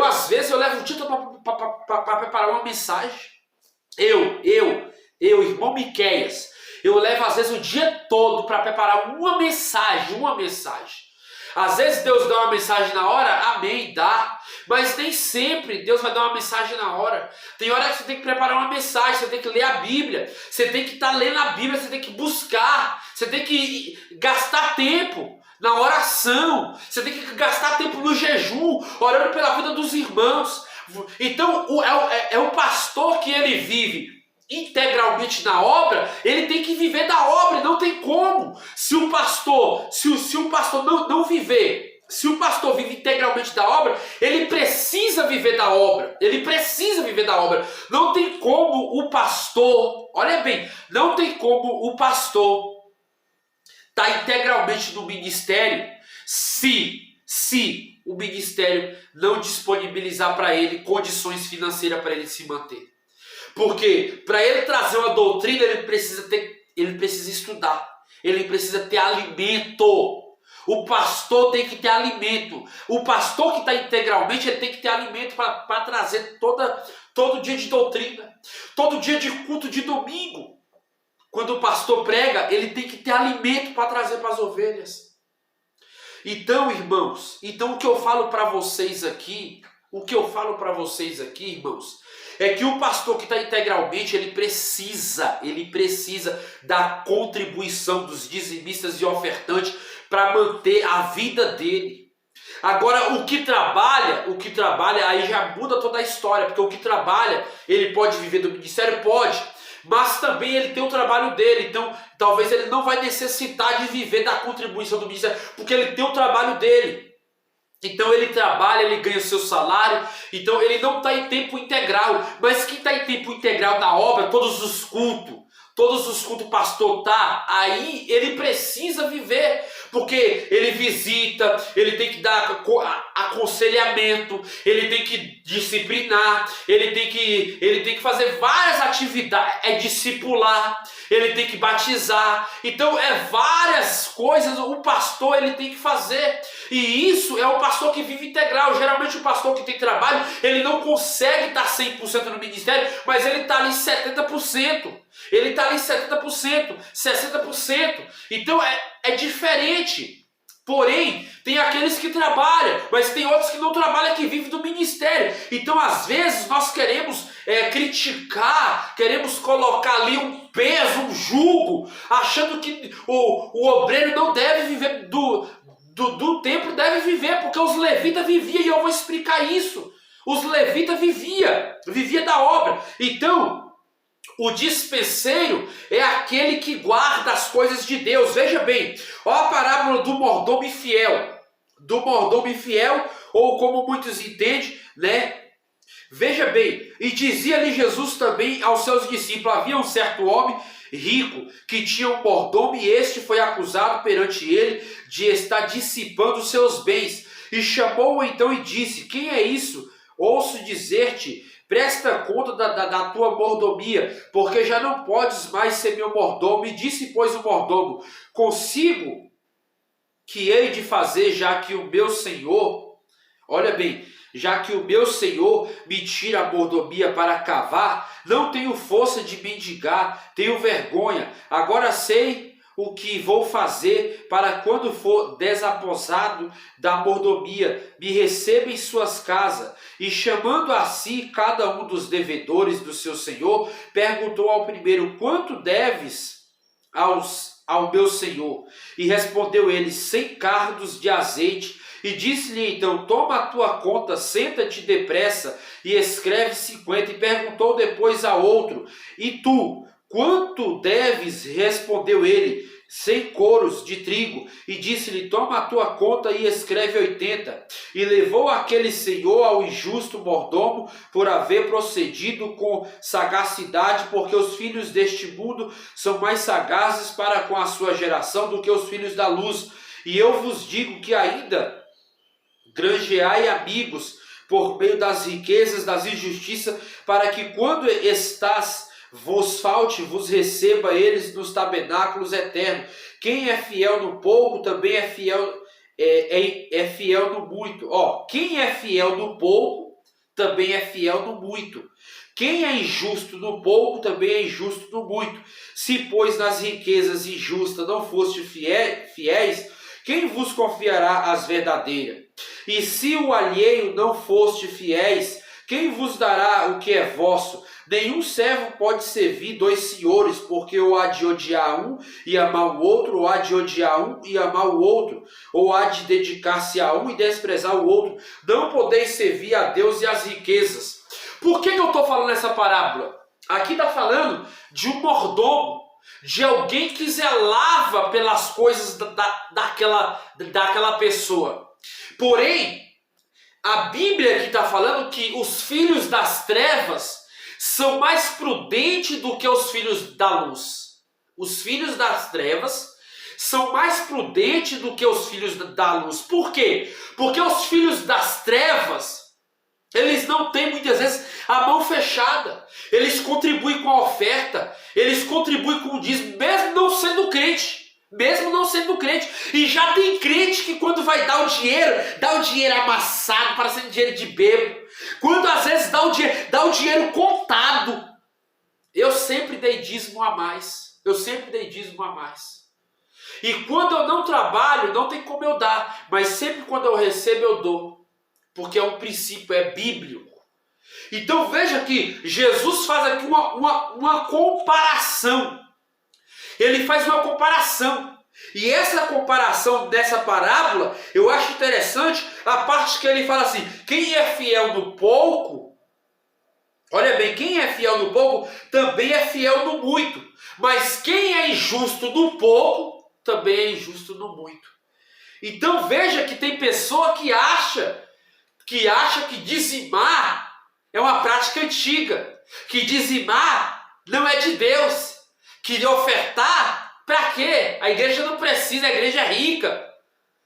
Às vezes, eu levo um título para preparar uma mensagem. Irmão Miqueias, eu levo às vezes o dia todo para preparar uma mensagem. Às vezes Deus dá uma mensagem na hora, amém, dá. Mas nem sempre Deus vai dar uma mensagem na hora. Tem hora que você tem que preparar uma mensagem, você tem que ler a Bíblia, você tem que estar lendo a Bíblia, você tem que buscar, você tem que gastar tempo na oração, você tem que gastar tempo no jejum, orando pela vida dos irmãos. Então é o pastor que ele vive integralmente na obra, ele tem que viver da obra, não tem como. Se o pastor não viver, se o pastor vive integralmente da obra, ele precisa viver da obra. Não tem como o pastor, olha bem, não tem como o pastor está integralmente no ministério se o ministério não disponibilizar para ele condições financeiras para ele se manter. Porque para ele trazer uma doutrina, ele precisa estudar, ele precisa ter alimento. O pastor tem que ter alimento. O pastor que está integralmente, ele tem que ter alimento para trazer todo dia de doutrina, todo dia de culto de domingo. Quando o pastor prega, ele tem que ter alimento para trazer para as ovelhas. Então, irmãos, o que eu falo para vocês aqui, irmãos, é que o pastor que está integralmente, ele precisa da contribuição dos dizimistas e ofertantes para manter a vida dele. Agora, o que trabalha, aí já muda toda a história, porque o que trabalha, ele pode viver do ministério? Pode. Mas também ele tem o trabalho dele, então talvez ele não vai necessitar de viver da contribuição do ministério, porque ele tem o trabalho dele. Então ele trabalha, ele ganha o seu salário, então ele não está em tempo integral. Mas quem está em tempo integral na obra, todos os cultos o pastor está, aí ele precisa viver, porque ele visita, ele tem que dar aconselhamento, ele tem que disciplinar, ele tem que fazer várias atividades, discipular, ele tem que batizar. Então várias coisas o pastor ele tem que fazer. E isso é o pastor que vive integral. Geralmente o pastor que tem trabalho, ele não consegue estar 100% no ministério, mas ele está ali 70%. Ele está ali 70%, 60%. Então é diferente. Porém, tem aqueles que trabalham, mas tem outros que não trabalham, que vivem do ministério. Então, às vezes, nós queremos criticar, queremos colocar ali um peso, um jugo, achando que o obreiro não deve viver do templo, deve viver, porque os levitas viviam, e eu vou explicar isso. Os levitas viviam da obra. Então, o dispenseiro é aquele que guarda as coisas de Deus. Veja bem, olha a parábola do mordomo infiel. Ou como muitos entendem, né? Veja bem, e dizia-lhe Jesus também aos seus discípulos: havia um certo homem rico que tinha um mordomo, e este foi acusado perante ele de estar dissipando os seus bens. E chamou-o então e disse: quem é isso? Ouço dizer-te, presta conta da tua mordomia, porque já não podes mais ser meu mordomo. E disse, pois, o mordomo: consigo que hei de fazer, já que o meu senhor, olha bem, já que o meu senhor me tira a mordomia para cavar, não tenho força de mendigar, tenho vergonha. Agora sei o que vou fazer, para quando for desaposado da mordomia, me receba em suas casas. E chamando a si cada um dos devedores do seu senhor, perguntou ao primeiro: quanto deves ao meu senhor? E respondeu ele: 100 cardos de azeite. E disse-lhe então: toma a tua conta, senta-te depressa e escreve 50. E perguntou depois a outro: e tu, quanto deves? Respondeu ele: 100 coros de trigo. E disse-lhe: toma a tua conta e escreve 80. E levou aquele senhor ao injusto mordomo por haver procedido com sagacidade, porque os filhos deste mundo são mais sagazes para com a sua geração do que os filhos da luz. E eu vos digo que ainda granjeai amigos por meio das riquezas, das injustiças, para que quando estás vos falte, vos receba eles nos tabernáculos eternos. Quem é fiel no pouco também é fiel, é fiel no muito. Quem é fiel no pouco também é fiel no muito. Quem é injusto no pouco também é injusto no muito. Se, pois, nas riquezas injustas não foste fiéis, quem vos confiará as verdadeiras? E se o alheio não foste fiéis, quem vos dará o que é vosso? Nenhum servo pode servir 2 senhores, porque ou há de odiar um e amar o outro, ou há de odiar um e amar o outro, ou há de dedicar-se a um e desprezar o outro. Não podeis servir a Deus e às riquezas. Por que eu estou falando essa parábola? Aqui está falando de um mordomo, de alguém que zelava pelas coisas daquela pessoa. Porém, a Bíblia aqui está falando que os filhos das trevas são mais prudentes do que os filhos da luz. Os filhos das trevas são mais prudentes do que os filhos da luz. Por quê? Porque os filhos das trevas, eles não têm muitas vezes a mão fechada. Eles contribuem com a oferta, eles contribuem com o dízimo, mesmo não sendo crente. Mesmo não sendo crente. E já tem crente que quando vai dar o dinheiro amassado, parecendo dinheiro de bêbado. Quando às vezes dá o dinheiro contado. Eu sempre dei dízimo a mais. Eu sempre dei dízimo a mais. E quando eu não trabalho, não tem como eu dar. Mas sempre quando eu recebo, eu dou. Porque é um princípio, é bíblico. Então veja que Jesus faz aqui uma comparação. Ele faz uma comparação. E essa comparação dessa parábola, eu acho interessante a parte que ele fala assim: quem é fiel no pouco, olha bem, quem é fiel no pouco, também é fiel no muito. Mas quem é injusto no pouco, também é injusto no muito. Então veja que tem pessoa que acha que dizimar é uma prática antiga, que dizimar não é de Deus, que ofertar, para quê? A igreja não precisa, a igreja é rica.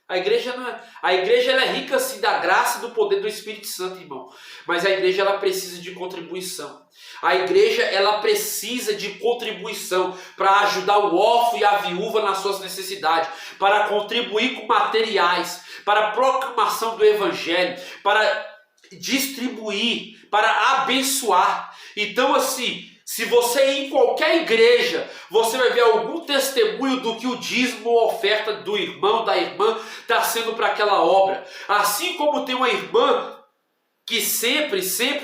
A igreja ela é rica sim da graça e do poder do Espírito Santo, irmão. Mas a igreja ela precisa de contribuição. A igreja ela precisa de contribuição para ajudar o órfão e a viúva nas suas necessidades, para contribuir com materiais, para a proclamação do evangelho, para distribuir, para abençoar. Então assim, se você ir em qualquer igreja, você vai ver algum testemunho do que o dízimo ou oferta do irmão, da irmã, está sendo para aquela obra. Assim como tem uma irmã que sempre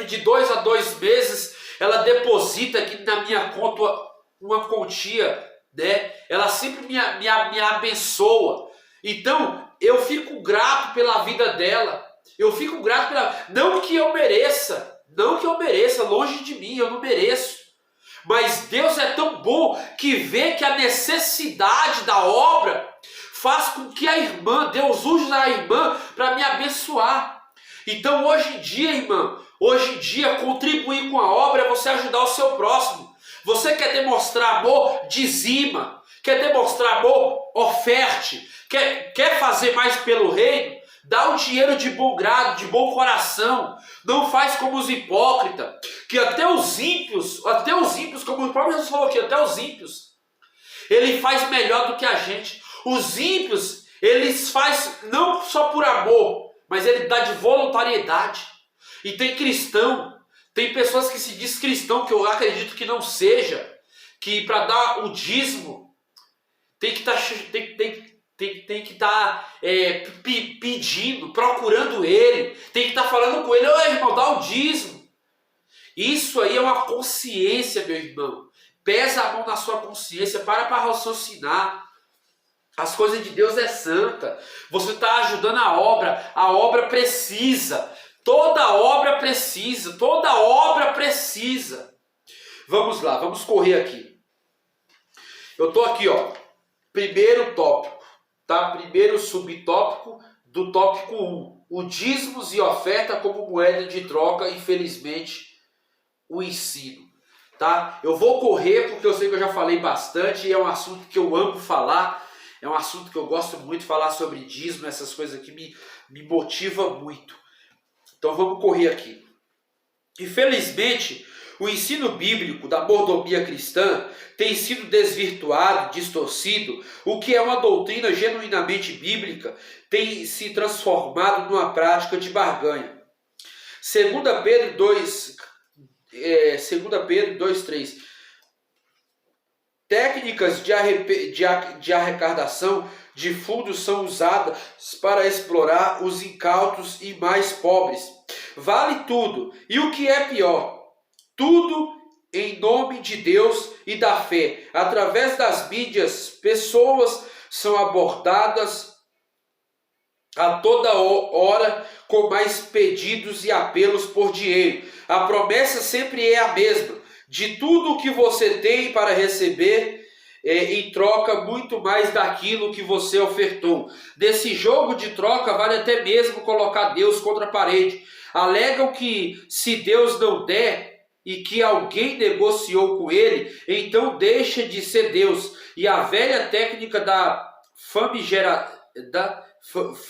de 2 a 2 meses, ela deposita aqui na minha conta uma quantia, né? Ela sempre me abençoa. Então, eu fico grato pela vida dela. Eu fico grato pela... Não que eu mereça, longe de mim, eu não mereço. Mas Deus é tão bom que vê que a necessidade da obra faz com que a irmã, Deus use a irmã para me abençoar. Então hoje em dia, irmã, contribuir com a obra é você ajudar o seu próximo. Você quer demonstrar amor? Dizima. Quer demonstrar amor? Oferte. Quer fazer mais pelo reino? Dá o dinheiro de bom grado, de bom coração. Não faz como os hipócritas, que até os ímpios, como o próprio Jesus falou aqui, até os ímpios, ele faz melhor do que a gente. Os ímpios, eles fazem não só por amor, mas ele dá de voluntariedade. E tem cristão, tem pessoas que se diz cristão, que eu acredito que não seja, que para dar o dízimo tem que estar pedindo, procurando ele, tem que estar falando com ele: ô irmão, dá o dízimo. Isso aí é uma consciência, meu irmão. Pesa a mão na sua consciência, para raciocinar. As coisas de Deus é santa. Você está ajudando a obra precisa. Toda obra precisa, toda obra precisa. Vamos lá, vamos correr aqui. Eu estou aqui, ó, primeiro tópico, tá? Primeiro subtópico do tópico 1. O dízimos e oferta como moeda de troca, infelizmente, o ensino. Tá? Eu vou correr porque eu sei que eu já falei bastante e é um assunto que eu amo falar. É um assunto que eu gosto muito de falar sobre dízimo, essas coisas aqui me motivam muito. Então vamos correr aqui. Infelizmente, o ensino bíblico da mordomia cristã tem sido desvirtuado, distorcido. O que é uma doutrina genuinamente bíblica tem se transformado numa prática de barganha. 2 Pedro 2:3. Técnicas de arrecadação de fundos são usadas para explorar os incautos e mais pobres. Vale tudo. E o que é pior? Tudo em nome de Deus e da fé. Através das mídias, pessoas são abordadas a toda hora com mais pedidos e apelos por dinheiro. A promessa sempre é a mesma. De tudo o que você tem para receber, em troca muito mais daquilo que você ofertou. Desse jogo de troca vale até mesmo colocar Deus contra a parede. Alegam que se Deus não der e que alguém negociou com ele, então deixa de ser Deus. E a velha técnica da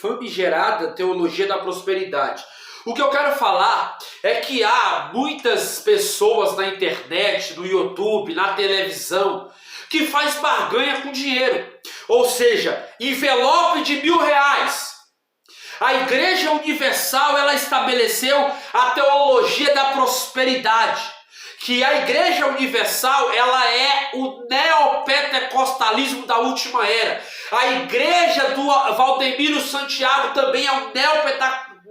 famigerada teologia da prosperidade. O que eu quero falar é que há muitas pessoas na internet, no YouTube, na televisão, que faz barganha com dinheiro. Ou seja, envelope de R$1.000. A Igreja Universal, ela estabeleceu a teologia da prosperidade. Que a Igreja Universal, ela é o neopentecostalismo da última era. A Igreja do Valdemiro Santiago também é o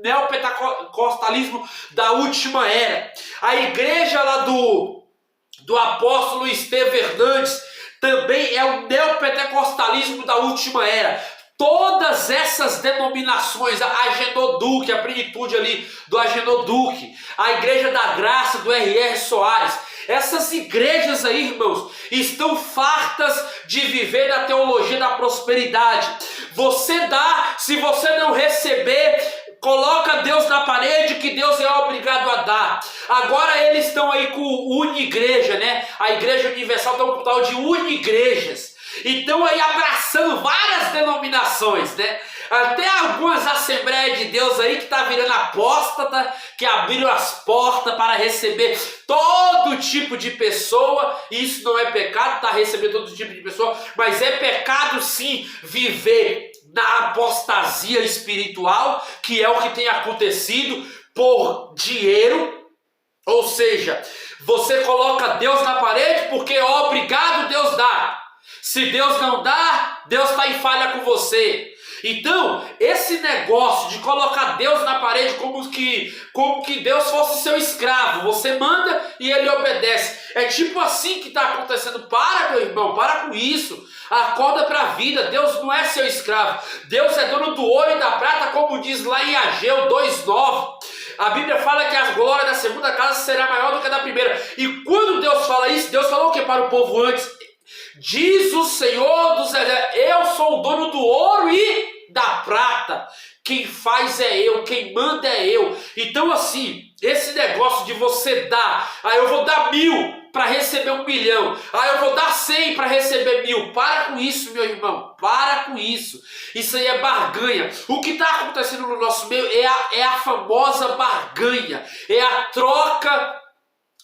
neopentecostalismo da última era. A igreja lá do apóstolo Estevão Hernandes também é o neopentecostalismo da última era. Todas essas denominações, a Agenor Duque, a plenitude ali do Agenor Duque, a Igreja da Graça do R.R. Soares, essas igrejas aí, irmãos, estão fartas de viver na teologia da prosperidade. Você dá, se você não receber, coloca Deus na parede que Deus é obrigado a dar. Agora eles estão aí com Unigreja, né? A Igreja Universal está com o tal de Unigrejas. Então aí abraçando várias denominações, né? Até algumas Assembleias de Deus aí que está virando apóstata, que abriram as portas para receber todo tipo de pessoa. Isso não é pecado, tá recebendo todo tipo de pessoa, mas é pecado sim viver na apostasia espiritual, que é o que tem acontecido por dinheiro. Ou seja, você coloca Deus na parede porque é obrigado Deus dar. Se Deus não dá, Deus está em falha com você. Então, esse negócio de colocar Deus na parede como que Deus fosse seu escravo, você manda e ele obedece. É tipo assim que está acontecendo. Para, meu irmão, para com isso. Acorda para a vida. Deus não é seu escravo. Deus é dono do ouro e da prata, como diz lá em Ageu 2:9. A Bíblia fala que a glória da segunda casa será maior do que a da primeira. E quando Deus fala isso, Deus falou o que para o povo antes? Diz o Senhor dos Exércitos: eu sou o dono do ouro e da prata. Quem faz é eu, quem manda é eu. Então assim, esse negócio de você dar, eu vou dar 1.000 para receber 1 milhão, eu vou dar 100 para receber 1.000. Para com isso, meu irmão, para com isso. Isso aí é barganha. O que está acontecendo no nosso meio é a famosa barganha, é a troca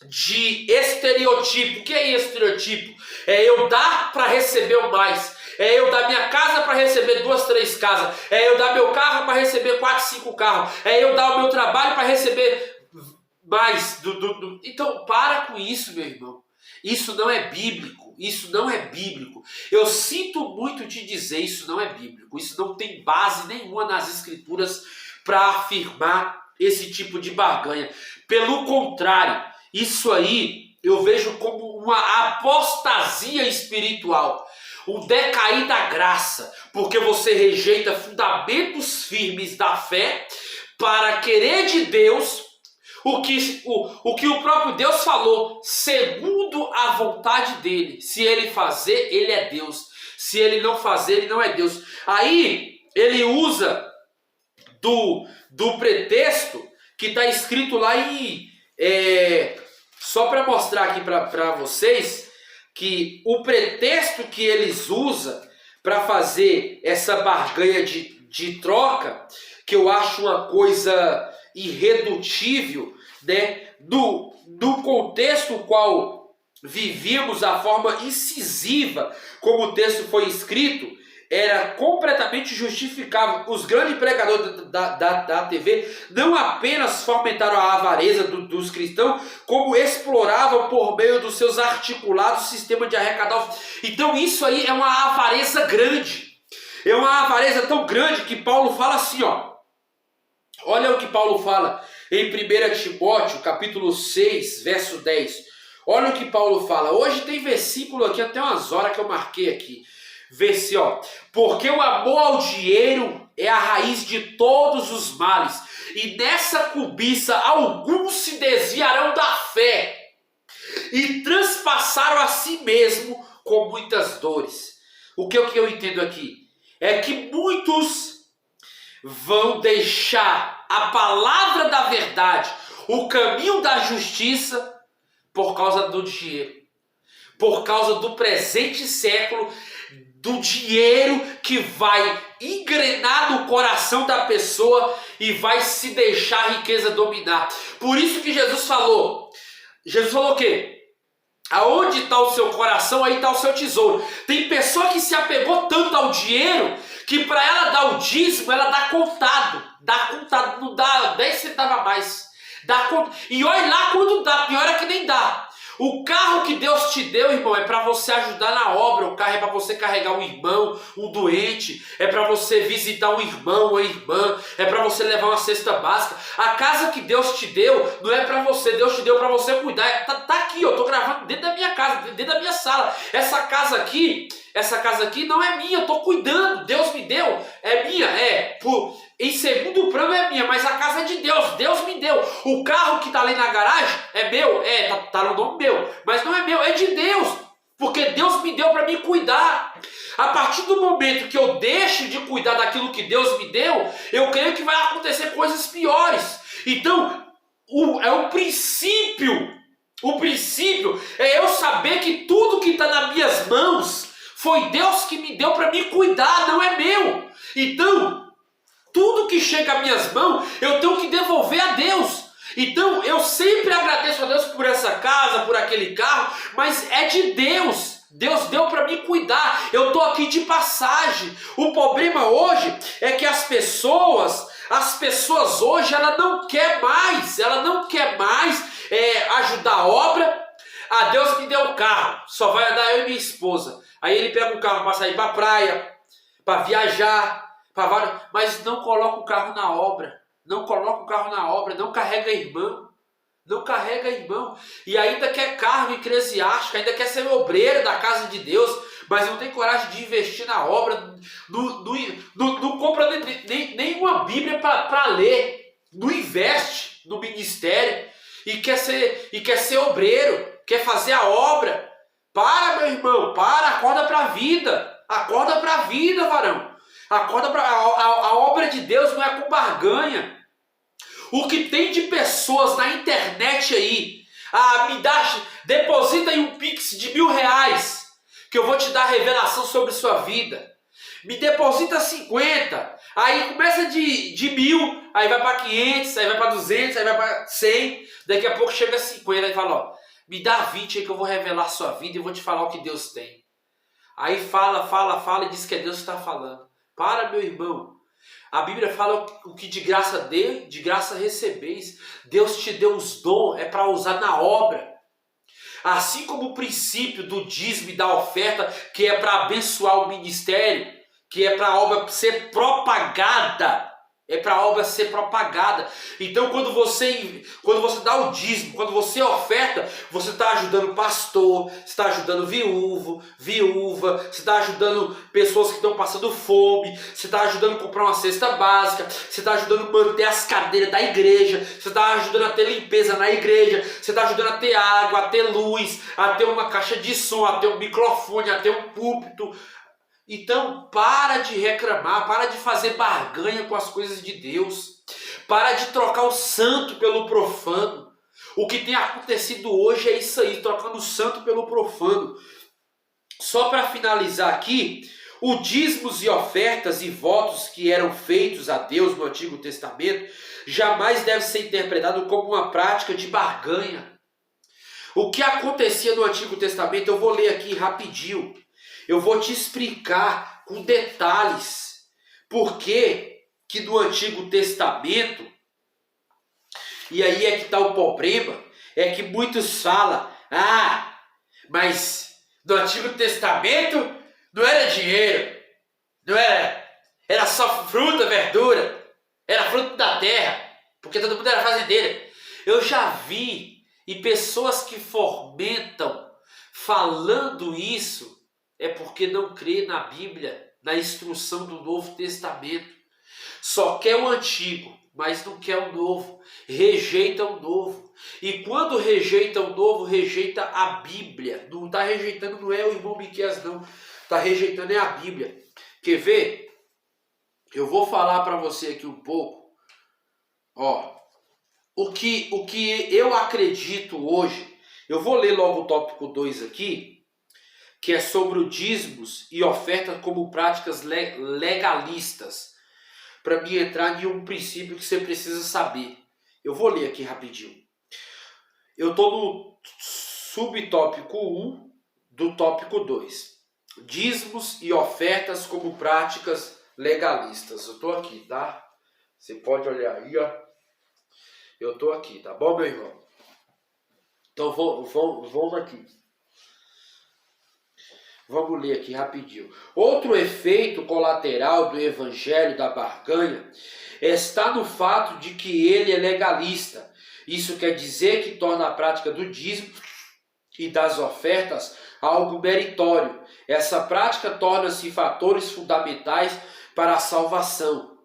de estereotipo. O que é estereotipo? É eu dar para receber mais. É eu dar minha casa para receber 2, 3 casas. É eu dar meu carro para receber 4, 5 carros. É eu dar o meu trabalho para receber mais. Então para com isso, meu irmão. Isso não é bíblico. Isso não é bíblico. Eu sinto muito te dizer, isso não é bíblico. Isso não tem base nenhuma nas escrituras para afirmar esse tipo de barganha. Pelo contrário, isso aí eu vejo como uma apostasia espiritual. o decair da graça, porque você rejeita fundamentos firmes da fé para querer de Deus o que o próprio Deus falou, segundo a vontade dele. Se ele fazer, ele é Deus. Se ele não fazer, ele não é Deus. Aí ele usa do pretexto que está escrito lá em... só para mostrar aqui para vocês que o pretexto que eles usam para fazer essa barganha de troca, que eu acho uma coisa irredutível, né? Do contexto qual vivíamos, a forma incisiva como o texto foi escrito, era completamente justificável. Os grandes pregadores da TV não apenas fomentaram a avareza dos cristãos, como exploravam por meio dos seus articulados sistemas de arrecadar. Então isso aí é uma avareza grande. É uma avareza tão grande que Paulo fala assim, ó. Olha o que Paulo fala em 1 Timóteo, capítulo 6, verso 10. Olha o que Paulo fala. Hoje tem versículo aqui, até umas horas que eu marquei aqui. Vê-se, ó. Porque o amor ao dinheiro é a raiz de todos os males. E nessa cobiça alguns se desviarão da fé e transpassaram a si mesmo com muitas dores. O que eu entendo aqui? É que muitos vão deixar a palavra da verdade, o caminho da justiça, por causa do dinheiro. Por causa do presente século, do dinheiro que vai engrenar no coração da pessoa e vai se deixar a riqueza dominar. Por isso que Jesus falou o quê? Aonde está o seu coração, aí está o seu tesouro. Tem pessoa que se apegou tanto ao dinheiro que para ela dar o dízimo, ela dá contado, não dá 10 centavos a mais. E olha lá quando dá, pior é que nem dá. O carro que Deus te deu, irmão, é para você ajudar na obra. O carro é para você carregar um irmão, um doente. É para você visitar um irmão, uma irmã. É para você levar uma cesta básica. A casa que Deus te deu não é para você. Deus te deu para você cuidar. Tá aqui, eu tô gravando dentro da minha casa, dentro da minha sala. Essa casa aqui não é minha, eu tô cuidando. Deus me deu, é minha, em segundo plano é minha, mas a casa é de Deus. Deus me deu. O carro que está ali na garagem é meu. Tá no nome meu. Mas não é meu, é de Deus. Porque Deus me deu para me cuidar. A partir do momento que eu deixo de cuidar daquilo que Deus me deu, eu creio que vai acontecer coisas piores. Então, o princípio. O princípio é eu saber que tudo que está nas minhas mãos foi Deus que me deu para me cuidar, não é meu. Então, tudo que chega às minhas mãos, eu tenho que devolver a Deus. Então, eu sempre agradeço a Deus por essa casa, por aquele carro, mas é de Deus. Deus deu para me cuidar. Eu estou aqui de passagem. O problema hoje é que as pessoas hoje, ela não quer mais ajudar a obra. Ah, Deus me deu um carro, só vai andar eu e minha esposa. Aí ele pega um carro para sair para a praia, para viajar, mas não coloca o carro na obra, não carrega irmão, e ainda quer cargo eclesiástico, ainda quer ser obreiro da casa de Deus, mas não tem coragem de investir na obra, não compra nenhuma Bíblia para ler, não investe no ministério, e quer ser obreiro, quer fazer a obra. Para, meu irmão, acorda para a vida, varão. A obra de Deus não é com barganha. O que tem de pessoas na internet aí, deposita aí um Pix de R$1.000, que eu vou te dar revelação sobre sua vida. Me deposita 50, aí começa de 1.000, aí vai para 500, aí vai para 200, aí vai para 100, daqui a pouco chega a 50, aí fala, ó, me dá 20 aí que eu vou revelar sua vida e vou te falar o que Deus tem. Aí fala e diz que é Deus que está falando. Para, meu irmão. A Bíblia fala o que de graça deu, de graça recebeis. Deus te deu os dons, é para usar na obra. Assim como o princípio do dízimo e da oferta, que é para abençoar o ministério, que é para a obra ser propagada. É para a obra ser propagada. Então quando você dá o dízimo, quando você oferta, você está ajudando pastor, você está ajudando viúva, você está ajudando pessoas que estão passando fome, você está ajudando a comprar uma cesta básica, você está ajudando a manter as cadeiras da igreja, você está ajudando a ter limpeza na igreja, você está ajudando a ter água, a ter luz, a ter uma caixa de som, a ter um microfone, a ter um púlpito. Então, para de reclamar, para de fazer barganha com as coisas de Deus. Para de trocar o santo pelo profano. O que tem acontecido hoje é isso aí, trocando o santo pelo profano. Só para finalizar aqui, os dízimos e ofertas e votos que eram feitos a Deus no Antigo Testamento jamais deve ser interpretado como uma prática de barganha. O que acontecia no Antigo Testamento, eu vou ler aqui rapidinho. Eu vou te explicar com detalhes por que no Antigo Testamento, e aí é que está o problema, é que muitos falam, mas no Antigo Testamento não era dinheiro, não era só fruta, verdura, era fruto da terra, porque todo mundo era fazendeiro. Eu já vi, e pessoas que fomentam falando isso, é porque não crê na Bíblia, na instrução do Novo Testamento. Só quer o antigo, mas não quer o novo. Rejeita o novo. E quando rejeita o novo, rejeita a Bíblia. Não está rejeitando, não é o irmão Miqueias, não. Está rejeitando é a Bíblia. Quer ver? Eu vou falar para você aqui um pouco. O que eu acredito hoje. Eu vou ler logo o tópico 2 aqui, que é sobre o dízimos e ofertas como práticas legalistas, para mim entrar em um princípio que você precisa saber. Eu vou ler aqui rapidinho. Eu estou no subtópico 1 do tópico 2. Dízimos e ofertas como práticas legalistas. Eu estou aqui, tá? Você pode olhar aí, ó. Eu estou aqui, tá bom, meu irmão? Então vamos aqui. Vamos ler aqui rapidinho. Outro efeito colateral do evangelho da barganha está no fato de que ele é legalista. Isso quer dizer que torna a prática do dízimo e das ofertas algo meritório. Essa prática torna-se fatores fundamentais para a salvação.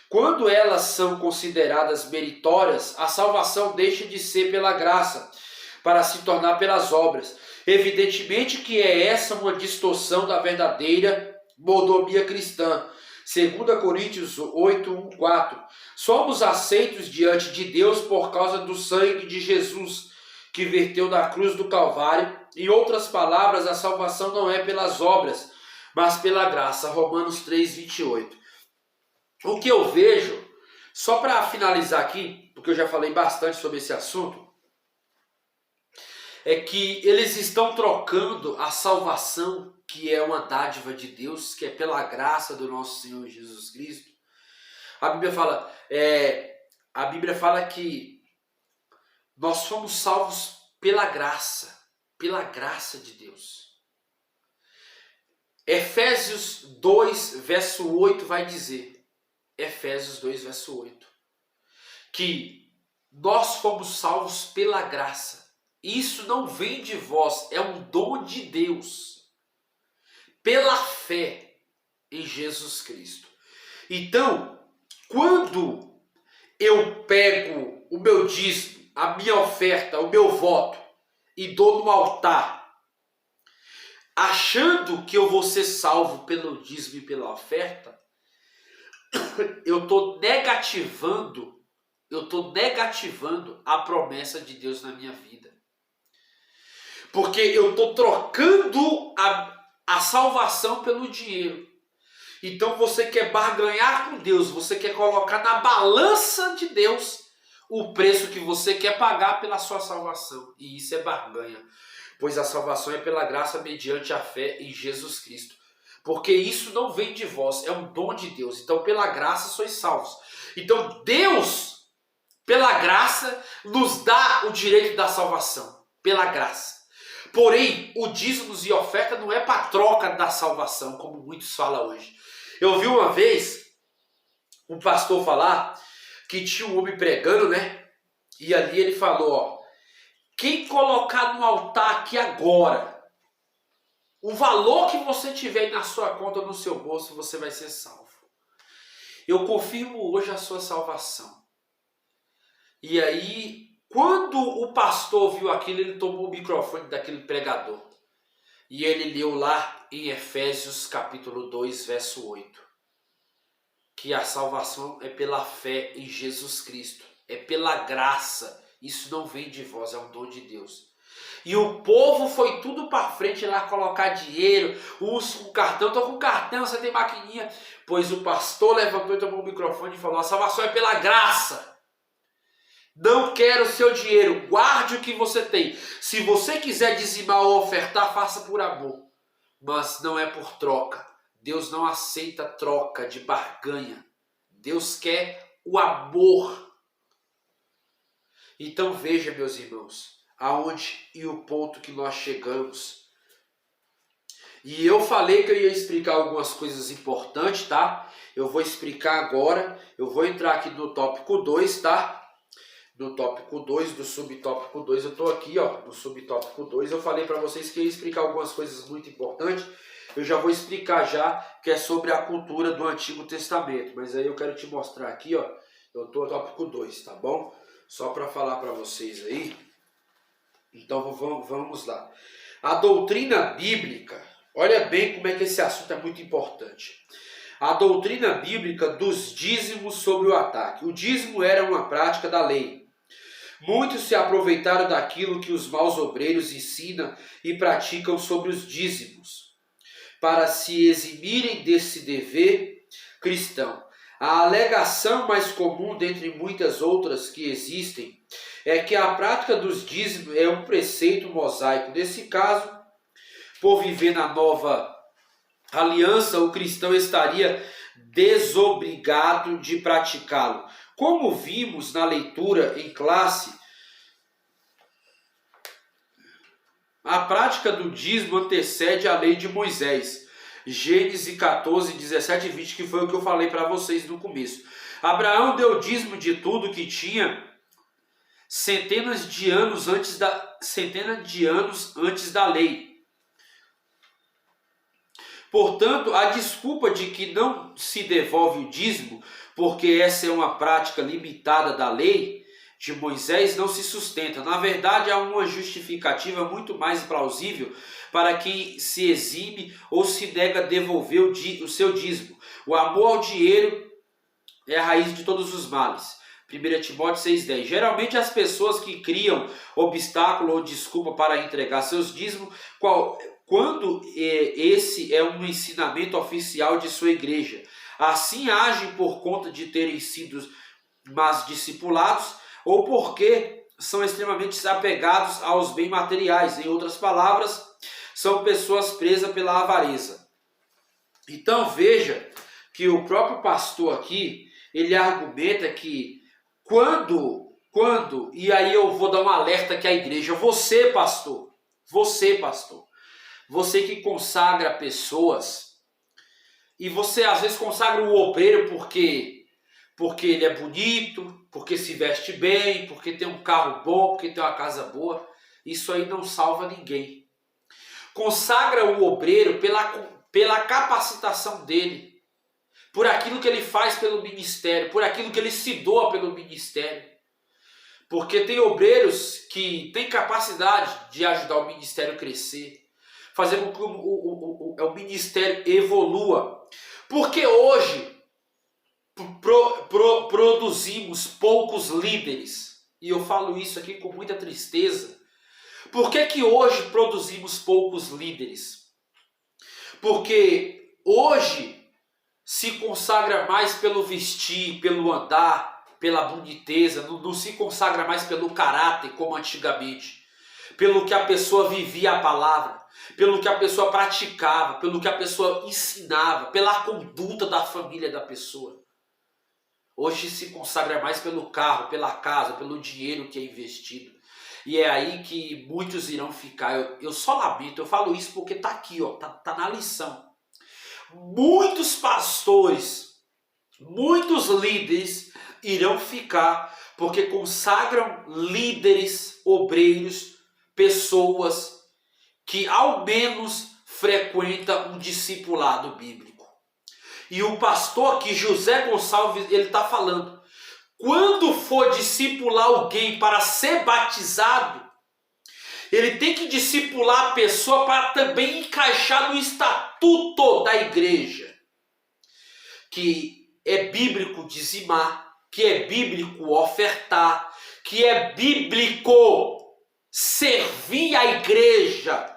Quando elas são consideradas meritórias, a salvação deixa de ser pela graça para se tornar pelas obras. Evidentemente que é essa uma distorção da verdadeira mordomia cristã. 2 Coríntios 8, 1, 4. Somos aceitos diante de Deus por causa do sangue de Jesus, que verteu na cruz do Calvário. Em outras palavras, a salvação não é pelas obras, mas pela graça. Romanos 3, 28. O que eu vejo, só para finalizar aqui, porque eu já falei bastante sobre esse assunto, é que eles estão trocando a salvação, que é uma dádiva de Deus, que é pela graça do nosso Senhor Jesus Cristo. A Bíblia fala que nós fomos salvos pela graça de Deus. Efésios 2, verso 8 vai dizer, Efésios 2, verso 8, que nós fomos salvos pela graça. Isso não vem de vós, é um dom de Deus, pela fé em Jesus Cristo. Então, quando eu pego o meu dízimo, a minha oferta, o meu voto, e dou no altar, achando que eu vou ser salvo pelo dízimo e pela oferta, eu estou negativando a promessa de Deus na minha vida. Porque eu estou trocando a salvação pelo dinheiro. Então você quer barganhar com Deus, você quer colocar na balança de Deus o preço que você quer pagar pela sua salvação. E isso é barganha. Pois a salvação é pela graça mediante a fé em Jesus Cristo. Porque isso não vem de vós, é um dom de Deus. Então pela graça sois salvos. Então Deus, pela graça, nos dá o direito da salvação. Pela graça. Porém, o dízimos e oferta não é para troca da salvação, como muitos falam hoje. Eu vi uma vez um pastor falar que tinha um homem pregando, né? E ali ele falou, ó, quem colocar no altar aqui agora, o valor que você tiver na sua conta, no seu bolso, você vai ser salvo. Eu confirmo hoje a sua salvação. E aí, quando o pastor viu aquilo, ele tomou o microfone daquele pregador. E ele leu lá em Efésios capítulo 2, verso 8. Que a salvação é pela fé em Jesus Cristo. É pela graça. Isso não vem de vós, é um dom de Deus. E o povo foi tudo para frente lá colocar dinheiro. Uns com cartão, tô com cartão, você tem maquininha. Pois o pastor levantou e tomou o microfone e falou, a salvação é pela graça. Não quero o seu dinheiro, guarde o que você tem. Se você quiser dizimar ou ofertar, faça por amor. Mas não é por troca. Deus não aceita troca de barganha. Deus quer o amor. Então veja, meus irmãos, aonde e o ponto que nós chegamos. E eu falei que eu ia explicar algumas coisas importantes, tá? Eu vou explicar agora. Eu vou entrar aqui no tópico 2, tá? No tópico 2, do subtópico 2, eu estou aqui, ó, no subtópico 2, eu falei para vocês que eu ia explicar algumas coisas muito importantes, eu já vou explicar já, que é sobre a cultura do Antigo Testamento, mas aí eu quero te mostrar aqui, ó, eu estou no tópico 2, tá bom? Só para falar para vocês aí, então vamos lá. A doutrina bíblica, olha bem como é que esse assunto é muito importante. A doutrina bíblica dos dízimos sobre o ataque. O dízimo era uma prática da lei. Muitos se aproveitaram daquilo que os maus obreiros ensinam e praticam sobre os dízimos, para se eximirem desse dever cristão. A alegação mais comum, dentre muitas outras que existem, é que a prática dos dízimos é um preceito mosaico. Nesse caso, por viver na nova aliança, o cristão estaria desobrigado de praticá-lo. Como vimos na leitura em classe, a prática do dízimo antecede a lei de Moisés. Gênesis 14, 17 e 20, que foi o que eu falei para vocês no começo. Abraão deu dízimo de tudo que tinha centenas de anos antes da lei. Portanto, a desculpa de que não se devolve o dízimo, porque essa é uma prática limitada da lei de Moisés, não se sustenta. Na verdade, há uma justificativa muito mais plausível para quem se exime ou se nega a devolver o seu dízimo. O amor ao dinheiro é a raiz de todos os males. 1 Timóteo 6,10. Geralmente as pessoas que criam obstáculo ou desculpa para entregar seus dízimos, quando esse é um ensinamento oficial de sua igreja, assim agem por conta de terem sido mais discipulados ou porque são extremamente apegados aos bens materiais. Em outras palavras, são pessoas presas pela avareza. Então veja que o próprio pastor aqui, ele argumenta que quando, e aí eu vou dar um alerta aqui à igreja, você pastor, você que consagra pessoas, e você às vezes consagra o obreiro porque ele é bonito, porque se veste bem, porque tem um carro bom, porque tem uma casa boa, isso aí não salva ninguém. Consagra o obreiro pela capacitação dele, por aquilo que ele faz pelo ministério, por aquilo que ele se doa pelo ministério. Porque tem obreiros que têm capacidade de ajudar o ministério a crescer, fazer com que o ministério evolua. Porque hoje produzimos poucos líderes. E eu falo isso aqui com muita tristeza. Por que hoje produzimos poucos líderes? Porque hoje se consagra mais pelo vestir, pelo andar, pela boniteza, não se consagra mais pelo caráter como antigamente, pelo que a pessoa vivia a palavra, pelo que a pessoa praticava, pelo que a pessoa ensinava, pela conduta da família da pessoa. Hoje se consagra mais pelo carro, pela casa, pelo dinheiro que é investido. E é aí que muitos irão ficar. Eu só lamento, eu falo isso porque está aqui, ó, tá na lição. Muitos pastores Muitos líderes irão ficar porque consagram líderes, obreiros, pessoas que ao menos frequentam um discipulado bíblico. E o pastor aqui, José Gonçalves, ele está falando, quando for discipular alguém para ser batizado, ele tem que discipular a pessoa para também encaixar no estatuto da igreja, que é bíblico dizimar, que é bíblico ofertar, que é bíblico servir a igreja,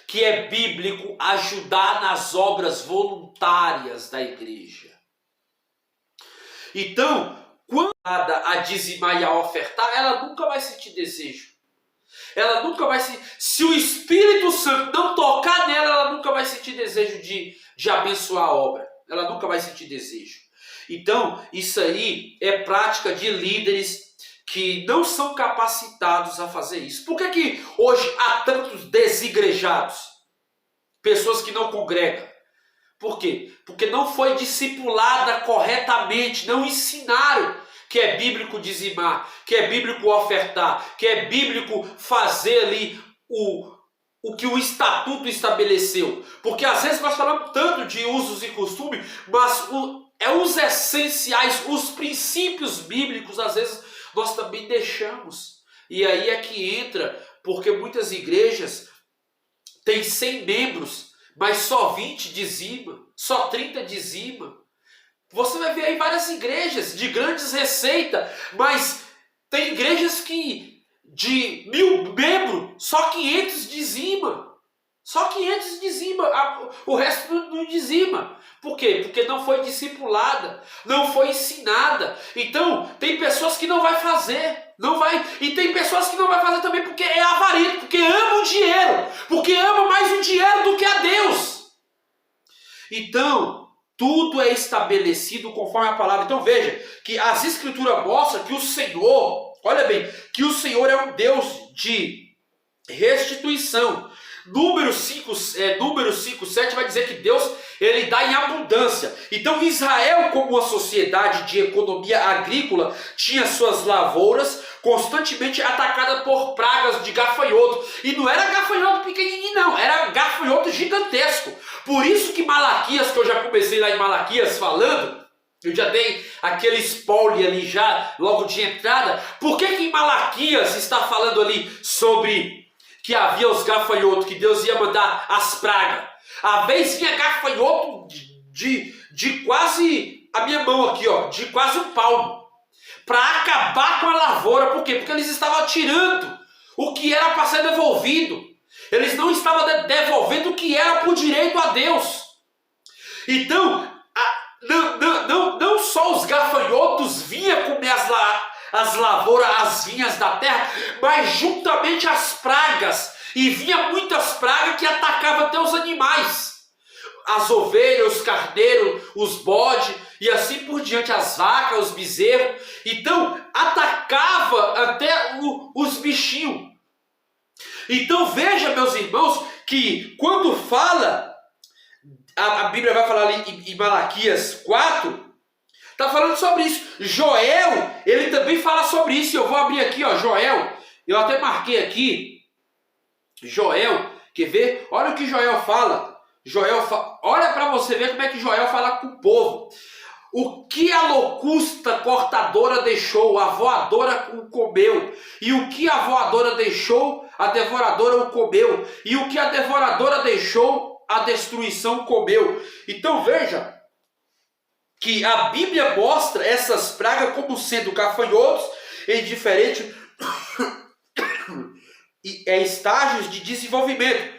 que é bíblico ajudar nas obras voluntárias da igreja. Então, quando a dizimar e a ofertar, ela nunca vai sentir desejo. Ela nunca vai se o Espírito Santo não tocar nela, ela nunca vai sentir desejo de abençoar a obra. Ela nunca vai sentir desejo. Então, isso aí é prática de líderes que não são capacitados a fazer isso. Por que hoje há tantos desigrejados? Pessoas que não congregam. Por quê? Porque não foi discipulada corretamente, não ensinaram que é bíblico dizimar, que é bíblico ofertar, que é bíblico fazer ali o que o estatuto estabeleceu. Porque às vezes nós falamos tanto de usos e costumes, mas os essenciais, os princípios bíblicos, às vezes nós também deixamos. E aí é que entra, porque muitas igrejas têm 100 membros, mas só 20 dizima, só 30 dizima. Você vai ver aí várias igrejas de grandes receitas, mas tem igrejas que de 1000 membros, só 500 dizima. Só 500 dizima, o resto não dizima. Por quê? Porque não foi discipulada, não foi ensinada. Então, tem pessoas que não vai fazer, não vai, e tem pessoas que não vai fazer também porque é avarento, porque ama o dinheiro, porque ama mais o dinheiro do que a Deus. Então, tudo é estabelecido conforme a palavra. Então veja, que as escrituras mostram que o Senhor, olha bem, que o Senhor é um Deus de restituição. Números 5:7 vai dizer que Deus, ele dá em abundância. Então Israel, como uma sociedade de economia agrícola, tinha suas lavouras constantemente atacadas por pragas de gafanhoto. E não era gafanhoto pequenininho não, era gafanhoto gigantesco. Por isso que Malaquias, que eu já comecei lá em Malaquias falando, eu já dei aquele spoiler ali já, logo de entrada. Por que em Malaquias está falando ali sobre que havia os gafanhotos, que Deus ia mandar as pragas? Às vezes vinha gafanhoto de quase a minha mão aqui, ó, de quase um palmo, para acabar com a lavoura. Por quê? Porque eles estavam tirando o que era para ser devolvido. Eles não estavam devolvendo o que era por direito a Deus. Então, não só os gafanhotos vinham comer as lavouras, as vinhas da terra, mas juntamente as pragas. E vinha muitas pragas que atacavam até os animais. As ovelhas, os carneiros, os bodes e assim por diante, as vacas, os bezerros. Então, atacava até os bichinhos. Então veja, meus irmãos, que quando fala, a Bíblia vai falar ali em Malaquias 4, está falando sobre isso. Joel, ele também fala sobre isso. Eu vou abrir aqui, ó, Joel, eu até marquei aqui, Joel, quer ver? Olha o que Joel fala. Olha para você ver como é que Joel fala com o povo. O que a locusta cortadora deixou, a voadora o comeu. E o que a voadora deixou, a devoradora o comeu. E o que a devoradora deixou, a destruição comeu. Então veja que a Bíblia mostra essas pragas como sendo gafanhotos em diferentes estágios de desenvolvimento.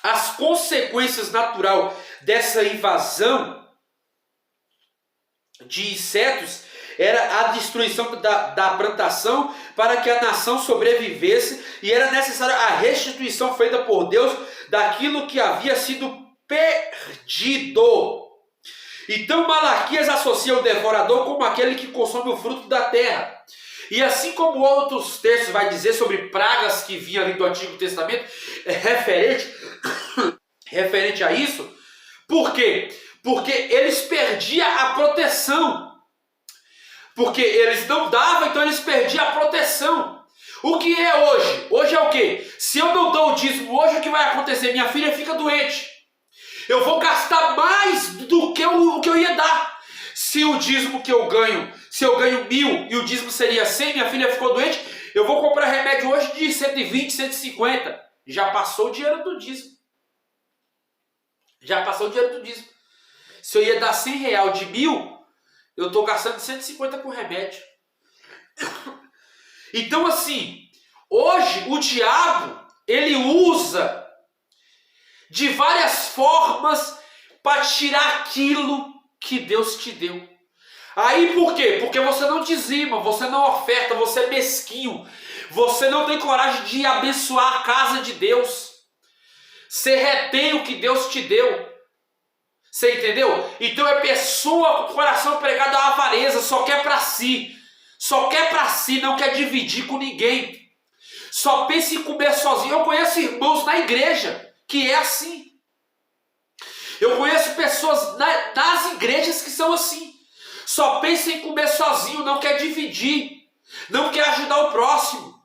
As consequências naturais dessa invasão de insetos era a destruição da plantação para que a nação sobrevivesse, e era necessária a restituição feita por Deus daquilo que havia sido perdido. Então Malaquias associa o devorador como aquele que consome o fruto da terra. E assim como outros textos vai dizer sobre pragas que vinham ali do Antigo Testamento, referente a isso, Por quê? Porque eles perdiam a proteção. Porque eles não davam, então eles perdiam a proteção. O que é hoje? Hoje é o quê? Se eu não dou o dízimo hoje, o que vai acontecer? Minha filha fica doente. Eu vou gastar mais do que o que eu ia dar. Se o dízimo que eu ganho, se eu ganho 1.000 e o dízimo seria 100, minha filha ficou doente, eu vou comprar remédio hoje de 120, 150. Já passou o dinheiro do dízimo. Já passou o dinheiro do dízimo. Se eu ia dar 100 real de 1.000, eu estou gastando 150 com remédio. Então assim, hoje o diabo, ele usa de várias formas para tirar aquilo que Deus te deu. Aí por quê? Porque você não dizima, você não oferta, você é mesquinho. Você não tem coragem de abençoar a casa de Deus. Você retém o que Deus te deu. Você entendeu? Então é pessoa com o coração pregado à avareza, só quer para si. Só quer para si, não quer dividir com ninguém. Só pensa em comer sozinho. Eu conheço irmãos na igreja que é assim. Eu conheço pessoas nas igrejas que são assim. Só pensa em comer sozinho, não quer dividir. Não quer ajudar o próximo.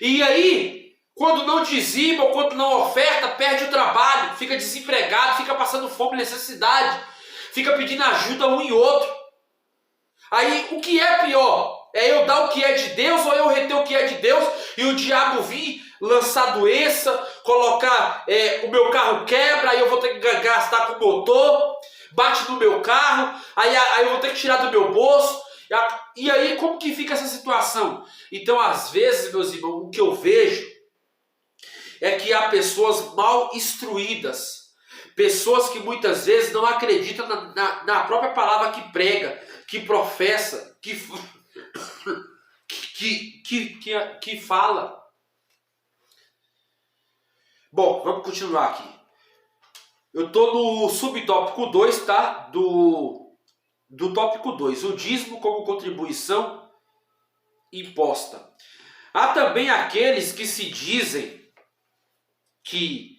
E aí, quando não dizima ou quando não oferta, perde o trabalho, fica desempregado, fica passando fome, necessidade, fica pedindo ajuda um e outro. Aí, o que é pior? É eu dar o que é de Deus ou eu reter o que é de Deus e o diabo vir lançar doença, colocar, o meu carro quebra, aí eu vou ter que gastar com o motor, bate no meu carro, aí eu vou ter que tirar do meu bolso. E aí, como que fica essa situação? Então, às vezes, meus irmãos, o que eu vejo é que há pessoas mal instruídas, pessoas que muitas vezes não acreditam na própria palavra que prega, que professa, que fala. Bom, vamos continuar aqui. Eu estou no subtópico 2, tá? Do tópico 2, o dízimo como contribuição imposta. Há também aqueles que se dizem que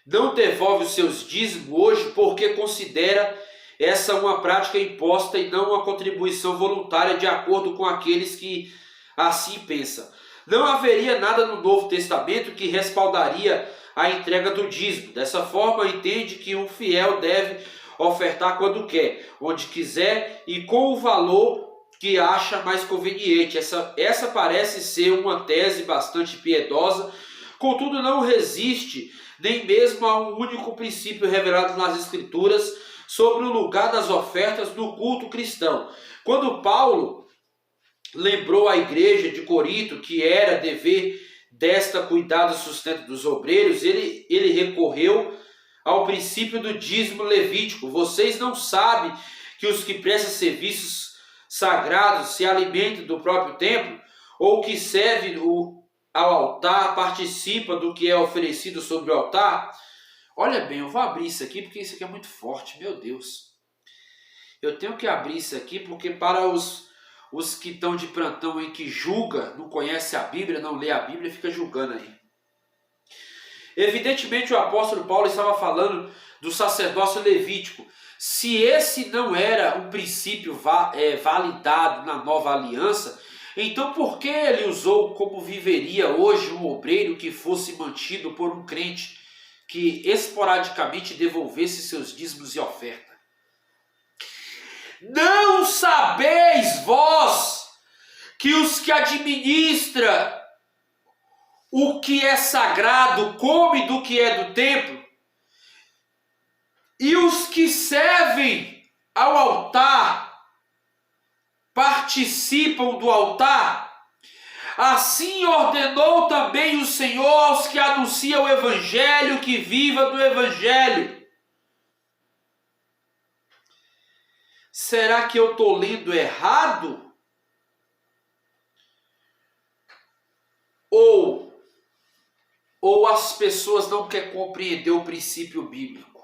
não devolve os seus dízimos hoje porque considera essa uma prática imposta e não uma contribuição voluntária de acordo com aqueles que assim pensam. Não haveria nada no Novo Testamento que respaldaria a entrega do dízimo. Dessa forma, entende que um fiel deve ofertar quando quer, onde quiser e com o valor que acha mais conveniente. Essa parece ser uma tese bastante piedosa, contudo não resiste nem mesmo a um único princípio revelado nas Escrituras sobre o lugar das ofertas no culto cristão. Quando Paulo lembrou à igreja de Corinto que era dever desta cuidar do sustento dos obreiros, ele recorreu ao princípio do dízimo levítico. Vocês não sabem que os que prestam serviços sagrados se alimentam do próprio templo, ou que servem ao altar participam do que é oferecido sobre o altar? Olha bem, eu vou abrir isso aqui porque isso aqui é muito forte, meu Deus. Eu tenho que abrir isso aqui porque para os que estão de plantão aí, que julga, não conhece a Bíblia, não lê a Bíblia, fica julgando aí. Evidentemente o apóstolo Paulo estava falando do sacerdócio levítico. Se esse não era um princípio validado na nova aliança, então por que ele usou como viveria hoje um obreiro que fosse mantido por um crente que esporadicamente devolvesse seus dízimos e oferta? Não sabeis vós que os que administram o que é sagrado come do que é do templo, e os que servem ao altar participam do altar? Assim ordenou também o Senhor aos que anunciam o Evangelho, que viva do Evangelho. Será que eu estou lendo errado? Ou as pessoas não querem compreender o princípio bíblico?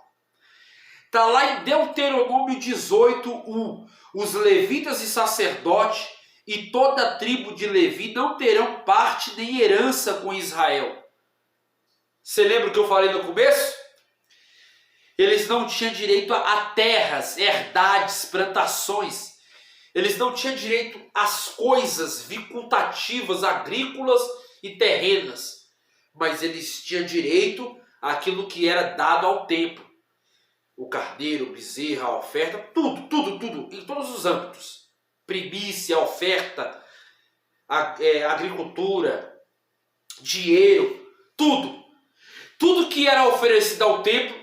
Está lá em Deuteronômio 18:1. Os levitas e sacerdotes e toda a tribo de Levi não terão parte nem herança com Israel. Você lembra o que eu falei no começo? Eles não tinham direito a terras, herdades, plantações. Eles não tinham direito às coisas facultativas, agrícolas e terrenas. Mas eles tinham direito àquilo que era dado ao templo. O carneiro, o bezerro, a oferta, tudo, em todos os âmbitos. Primícia, oferta, agricultura, dinheiro, tudo. Tudo que era oferecido ao templo,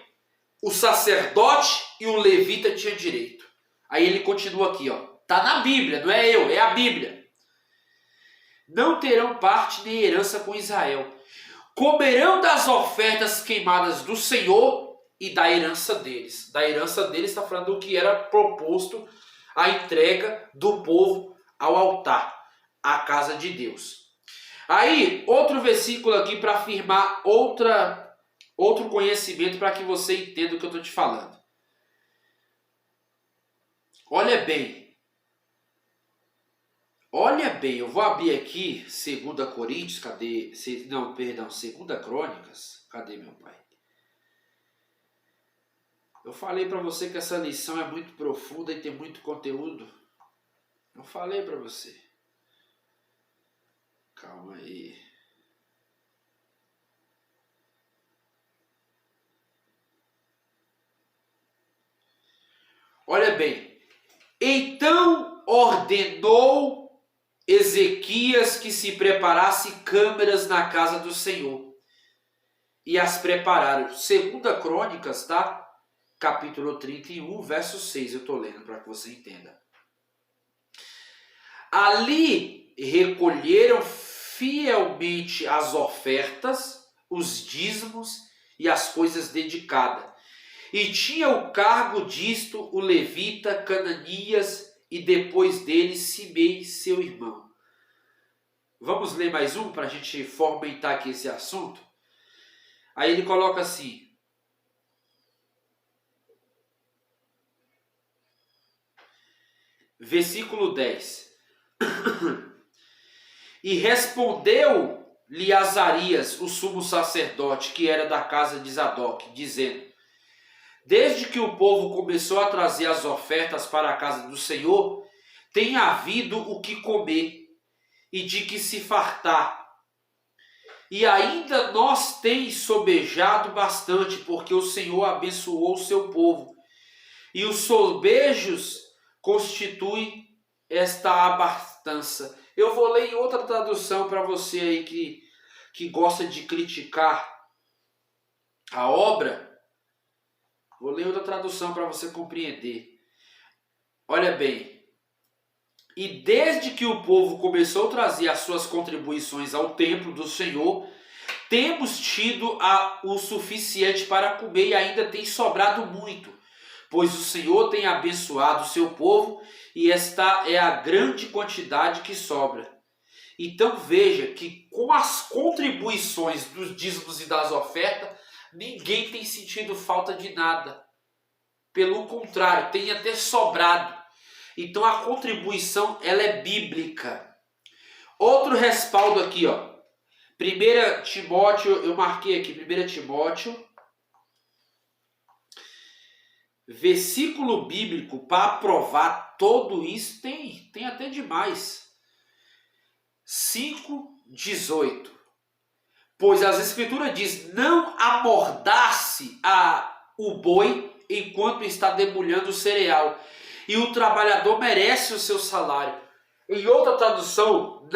o sacerdote e o levita tinham direito. Aí ele continua aqui, ó. Tá na Bíblia, não é eu, é a Bíblia. Não terão parte nem herança com Israel. Comerão das ofertas queimadas do Senhor e da herança deles. Da herança deles está falando do que era proposto a entrega do povo ao altar, à casa de Deus. Aí, outro versículo aqui para afirmar outro conhecimento para que você entenda o que eu estou te falando. Olha bem, eu vou abrir aqui 2 Coríntios, cadê? Não, perdão, 2 Crônicas, cadê meu pai? Eu falei para você que essa lição é muito profunda e tem muito conteúdo. Eu falei para você. Calma aí. Olha bem. Então ordenou Ezequias que se preparasse câmeras na casa do Senhor. E as prepararam. 2 Crônicas, tá? Capítulo 31, verso 6. Eu estou lendo para que você entenda. Ali recolheram fielmente as ofertas, os dízimos e as coisas dedicadas. E tinha o cargo disto o levita Cananias e depois dele Simei, seu irmão. Vamos ler mais um para a gente fomentar aqui esse assunto? Aí ele coloca assim. Versículo 10. E respondeu-lhe Azarias, o sumo sacerdote, que era da casa de Zadok, dizendo: desde que o povo começou a trazer as ofertas para a casa do Senhor, tem havido o que comer e de que se fartar. E ainda nós tem sobejado bastante, porque o Senhor abençoou o seu povo. E os sobejos constituem esta abastança. Eu vou ler em outra tradução para você aí que gosta de criticar a obra. Vou ler outra tradução para você compreender. Olha bem. E desde que o povo começou a trazer as suas contribuições ao templo do Senhor, temos tido o suficiente para comer e ainda tem sobrado muito, pois o Senhor tem abençoado o seu povo e esta é a grande quantidade que sobra. Então veja que com as contribuições dos dízimos e das ofertas, ninguém tem sentido falta de nada. Pelo contrário, tem até sobrado. Então a contribuição ela é bíblica. Outro respaldo aqui, ó. 1 Timóteo, eu marquei aqui, 1 Timóteo, versículo bíblico para provar tudo isso tem até demais. 5:18. Pois as escrituras diz: não amordace o boi enquanto está debulhando o cereal, e o trabalhador merece o seu salário. Em outra tradução,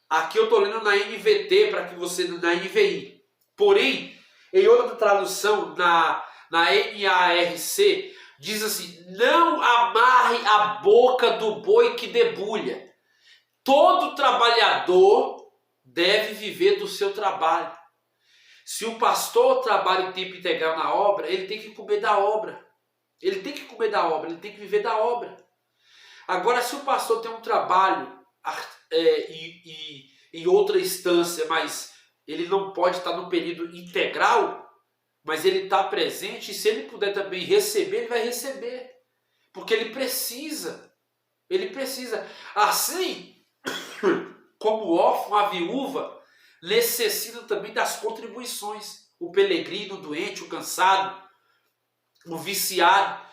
aqui eu estou lendo na NVT, para que você na NVI. Porém, em outra tradução, na NARC, diz assim: não amarre a boca do boi que debulha. Todo trabalhador deve viver do seu trabalho. Se o pastor trabalha em tempo integral na obra, ele tem que comer da obra. Ele tem que comer da obra, ele tem que viver da obra. Agora, se o pastor tem um trabalho em outra instância, mas ele não pode estar no período integral, mas ele está presente, e se ele puder também receber, ele vai receber. Porque ele precisa. Ele precisa. Assim como o órfão, a viúva, necessita também das contribuições. O peregrino, o doente, o cansado. um viciado.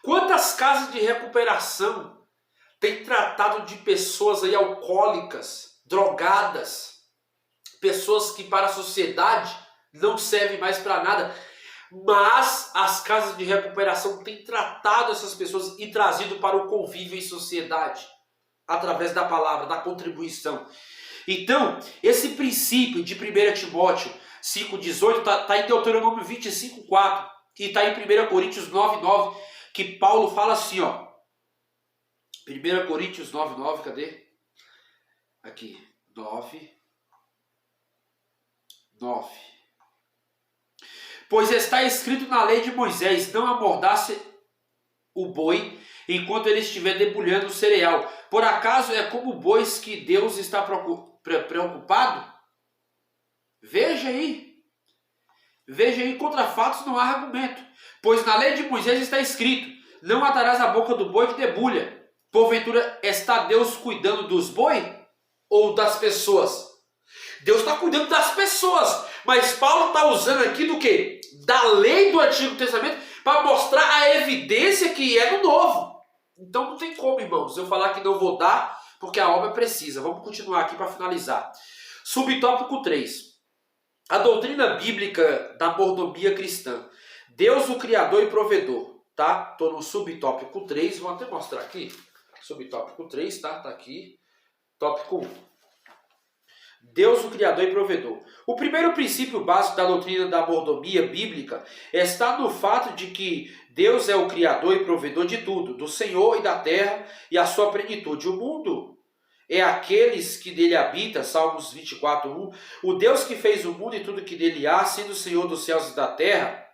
Quantas casas de recuperação têm tratado de pessoas aí alcoólicas, drogadas, pessoas que para a sociedade não servem mais para nada, mas as casas de recuperação têm tratado essas pessoas e trazido para o convívio em sociedade, através da palavra, da contribuição. Então, esse princípio de 1 Timóteo 5,18 está em Deuteronômio 25,4 e está em 1 Coríntios 9,9, que Paulo fala assim, ó. 1 Coríntios 9,9, cadê? Aqui, 9. Pois está escrito na lei de Moisés, não amordace o boi enquanto ele estiver debulhando o cereal. Por acaso é como bois que Deus está preocupado? Veja aí, contra fatos não há argumento. Pois na lei de Moisés está escrito, não atarás a boca do boi que debulha. Porventura está Deus cuidando dos boi ou das pessoas? Deus está cuidando das pessoas, mas Paulo está usando aqui do quê? Da lei do Antigo Testamento para mostrar a evidência que é no Novo. Então não tem como, irmãos, eu falar que não vou dar, porque a obra precisa. Vamos continuar aqui para finalizar. Subtópico 3. A doutrina bíblica da mordomia cristã. Deus o Criador e Provedor. Tá? Estou no subtópico 3, vou até mostrar aqui. Subtópico 3, tá? Tá aqui. Tópico 1. Deus o Criador e Provedor. O primeiro princípio básico da doutrina da mordomia bíblica está no fato de que Deus é o Criador e Provedor de tudo, do Senhor e da terra e a sua plenitude. O mundo é aqueles que dele habita, Salmos 24:1. O Deus que fez o mundo e tudo que dele há, sendo o Senhor dos céus e da terra.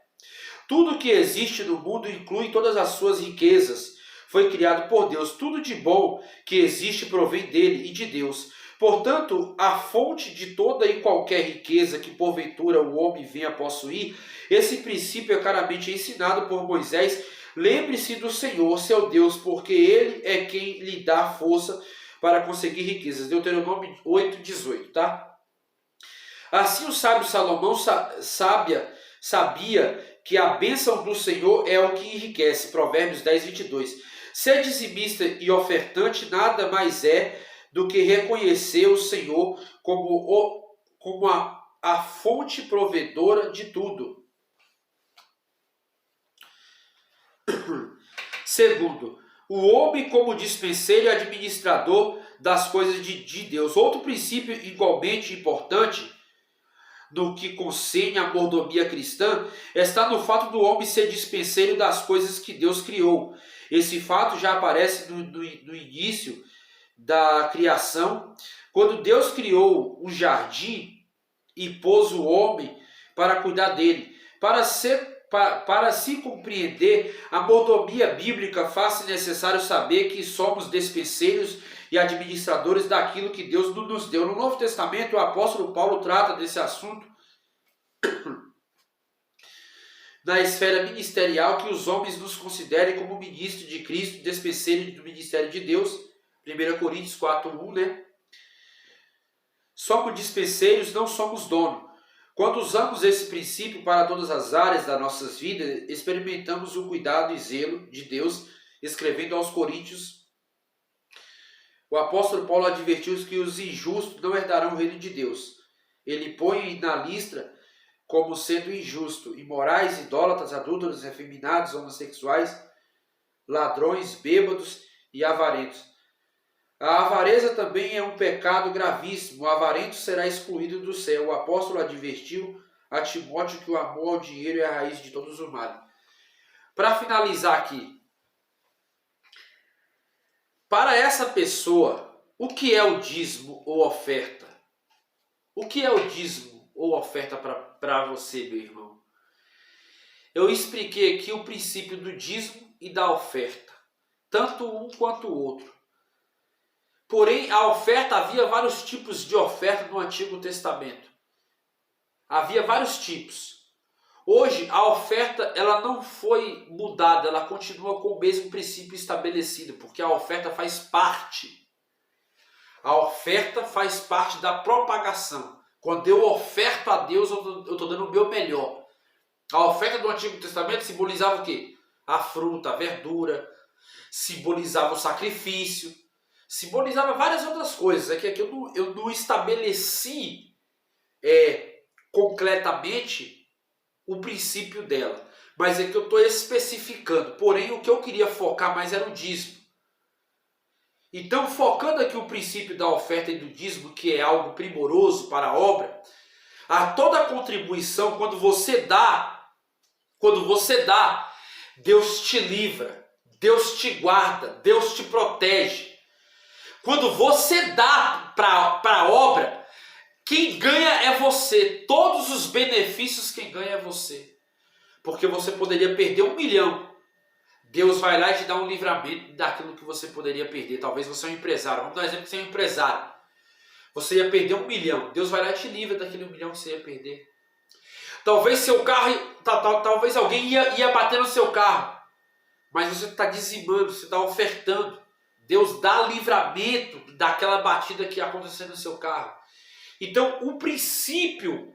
Tudo que existe no mundo inclui todas as suas riquezas. Foi criado por Deus. Tudo de bom que existe provém dele e de Deus. Portanto, a fonte de toda e qualquer riqueza que porventura o homem venha possuir, esse princípio é claramente ensinado por Moisés. Lembre-se do Senhor, seu Deus, porque Ele é quem lhe dá força para conseguir riquezas. Deuteronômio 8:18, tá? Assim o sábio Salomão sabia que a bênção do Senhor é o que enriquece. Provérbios 10:22. Ser dizimista e ofertante nada mais é do que reconhecer o Senhor como a fonte provedora de tudo. Segundo, o homem como dispenseiro e administrador das coisas de Deus. Outro princípio igualmente importante no que concerne a mordomia cristã está no fato do homem ser dispenseiro das coisas que Deus criou. Esse fato já aparece no início da criação, quando Deus criou um jardim e pôs o homem para cuidar dele. Para se compreender a mordomia bíblica, faz-se necessário saber que somos despenseiros e administradores daquilo que Deus nos deu. No Novo Testamento, o apóstolo Paulo trata desse assunto na esfera ministerial, que os homens nos considerem como ministros de Cristo, despenseiros do ministério de Deus. 1 Coríntios 4:1, né? Somos dispenseiros, não somos dono. Quando usamos esse princípio para todas as áreas das nossas vidas, experimentamos o cuidado e zelo de Deus. Escrevendo aos Coríntios, o apóstolo Paulo advertiu que os injustos não herdarão o reino de Deus. Ele põe na lista como sendo injusto, imorais, idólatras, adúlteros, efeminados, homossexuais, ladrões, bêbados e avarentos. A avareza também é um pecado gravíssimo. O avarento será excluído do céu. O apóstolo advertiu a Timóteo que o amor ao dinheiro é a raiz de todos os males. Para finalizar aqui, para essa pessoa, o que é o dízimo ou oferta? O que é o dízimo ou oferta para você, meu irmão? Eu expliquei aqui o princípio do dízimo e da oferta, tanto um quanto o outro. Porém, a oferta, havia vários tipos de oferta no Antigo Testamento. Havia vários tipos. Hoje, a oferta ela não foi mudada, ela continua com o mesmo princípio estabelecido, porque a oferta faz parte. A oferta faz parte da propagação. Quando eu oferto a Deus, eu estou dando o meu melhor. A oferta do Antigo Testamento simbolizava o quê? A fruta, a verdura, simbolizava o sacrifício, simbolizava várias outras coisas. É que aqui eu não estabeleci concretamente o princípio dela. Mas é que eu estou especificando. Porém, o que eu queria focar mais era o dízimo. Então, focando aqui o princípio da oferta e do dízimo, que é algo primoroso para a obra, a toda contribuição, quando você dá, Deus te livra, Deus te guarda, Deus te protege. Quando você dá para a obra, quem ganha é você. Todos os benefícios quem ganha é você. Porque você poderia perder 1 milhão. Deus vai lá e te dá um livramento daquilo que você poderia perder. Talvez você é um empresário. Vamos dar um exemplo que você é um empresário. Você ia perder 1 milhão. Deus vai lá e te livra daquele 1 milhão que você ia perder. Talvez seu carro, talvez alguém ia bater no seu carro. Mas você está dizimando, você está ofertando. Deus dá livramento daquela batida que aconteceu no seu carro. Então, o princípio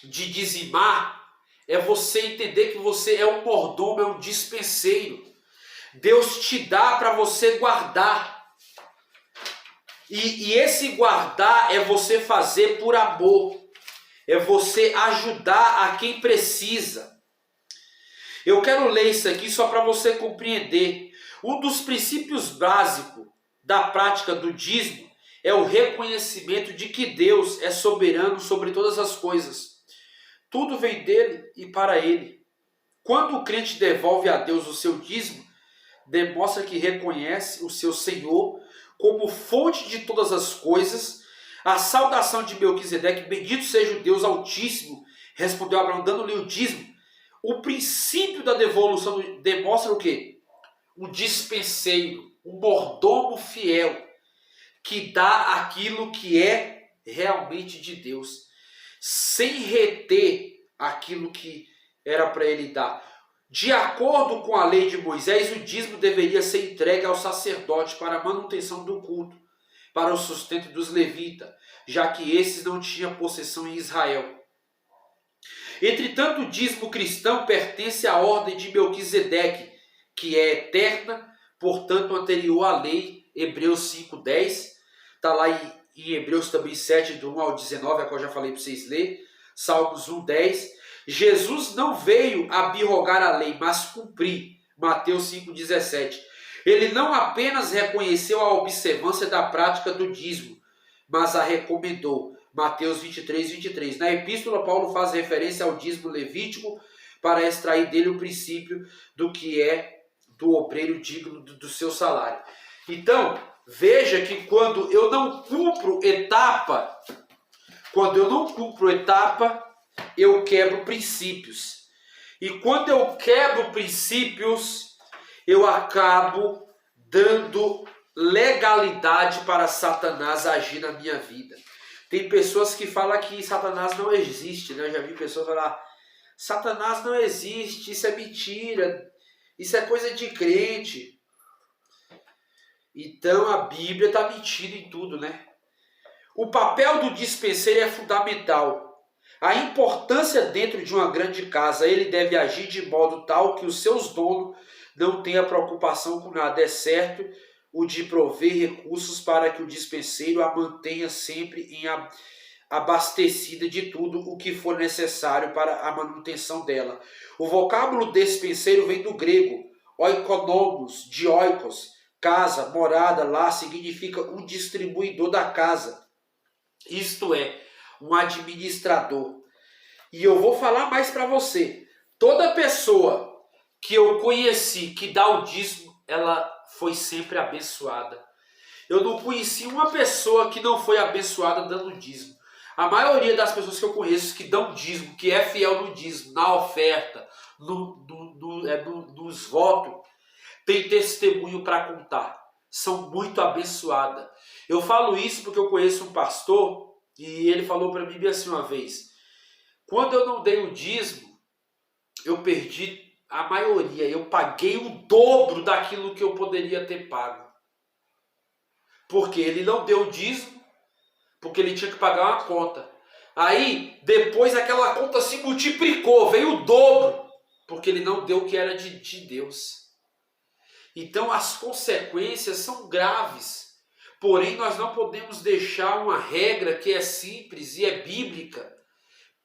de dizimar é você entender que você é um mordomo, é um dispenseiro. Deus te dá para você guardar. E esse guardar é você fazer por amor. É você ajudar a quem precisa. Eu quero ler isso aqui só para você compreender. Um dos princípios básicos da prática do dízimo é o reconhecimento de que Deus é soberano sobre todas as coisas. Tudo vem dele e para ele. Quando o crente devolve a Deus o seu dízimo, demonstra que reconhece o seu Senhor como fonte de todas as coisas. A saudação de Melquisedeque, bendito seja o Deus Altíssimo, respondeu Abraão dando-lhe o dízimo. O princípio da devolução demonstra o quê? Um dispenseiro, um mordomo fiel, que dá aquilo que é realmente de Deus, sem reter aquilo que era para ele dar. De acordo com a lei de Moisés, o dízimo deveria ser entregue ao sacerdote para a manutenção do culto, para o sustento dos levitas, já que esses não tinham possessão em Israel. Entretanto, o dízimo cristão pertence à ordem de Melquisedeque, que é eterna, portanto anterior à lei. Hebreus 5:10, está lá em Hebreus também 7, do 1 ao 19, a qual eu já falei para vocês ler. Salmos 1:10. Jesus não veio abrogar a lei, mas cumprir. Mateus 5:17. Ele não apenas reconheceu a observância da prática do dízimo, mas a recomendou. Mateus 23:23. Na epístola, Paulo faz referência ao dízimo levítico para extrair dele o princípio do que é do obreiro digno do seu salário. Então, veja que quando eu não cumpro etapa, eu quebro princípios. E quando eu quebro princípios, eu acabo dando legalidade para Satanás agir na minha vida. Tem pessoas que falam que Satanás não existe, né? Eu já vi pessoas falar, Satanás não existe, isso é mentira, isso é coisa de crente. Então a Bíblia está mentindo em tudo, né? O papel do dispenseiro é fundamental. A importância dentro de uma grande casa, ele deve agir de modo tal que os seus donos não tenham preocupação com nada, exceto o de prover recursos para que o dispenseiro a mantenha sempre abastecida de tudo o que for necessário para a manutenção dela. O vocábulo dispenseiro vem do grego, oikonomos, de oikos, casa, morada, lar, significa um distribuidor da casa. Isto é, um administrador. E eu vou falar mais para você. Toda pessoa que eu conheci que dá o dízimo, ela foi sempre abençoada. Eu não conheci uma pessoa que não foi abençoada dando dízimo. A maioria das pessoas que eu conheço que dão dízimo, que é fiel no dízimo, na oferta, nos votos, tem testemunho para contar. São muito abençoadas. Eu falo isso porque eu conheço um pastor e ele falou para mim assim uma vez: quando eu não dei o dízimo, eu perdi a maioria. Eu paguei o dobro daquilo que eu poderia ter pago. Porque ele não deu o dízimo, porque ele tinha que pagar uma conta. Aí, depois aquela conta se multiplicou, veio o dobro, porque ele não deu o que era de Deus. Então as consequências são graves. Porém, nós não podemos deixar uma regra que é simples e é bíblica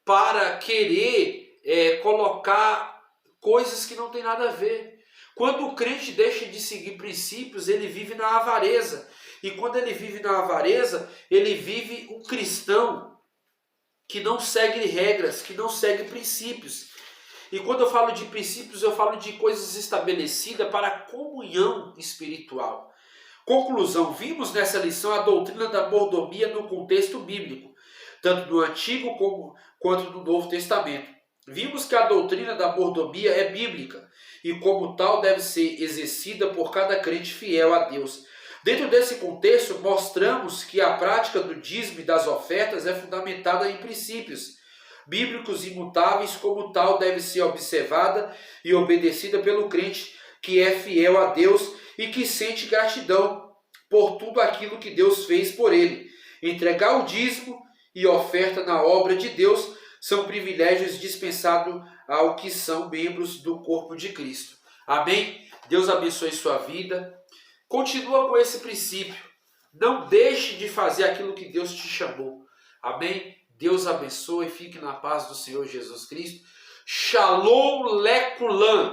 para querer colocar coisas que não tem nada a ver. Quando o crente deixa de seguir princípios, ele vive na avareza. E quando ele vive na avareza, ele vive um cristão que não segue regras, que não segue princípios. E quando eu falo de princípios, eu falo de coisas estabelecidas para a comunhão espiritual. Conclusão, vimos nessa lição a doutrina da mordomia no contexto bíblico, tanto no Antigo quanto no Novo Testamento. Vimos que a doutrina da mordomia é bíblica e como tal deve ser exercida por cada crente fiel a Deus. Dentro desse contexto, mostramos que a prática do dízimo e das ofertas é fundamentada em princípios bíblicos imutáveis, como tal deve ser observada e obedecida pelo crente que é fiel a Deus e que sente gratidão por tudo aquilo que Deus fez por ele. Entregar o dízimo e oferta na obra de Deus são privilégios dispensados ao que são membros do corpo de Cristo. Amém? Deus abençoe sua vida. Continua com esse princípio. Não deixe de fazer aquilo que Deus te chamou. Amém? Deus abençoe. Fique na paz do Senhor Jesus Cristo. Shalom Lekulam.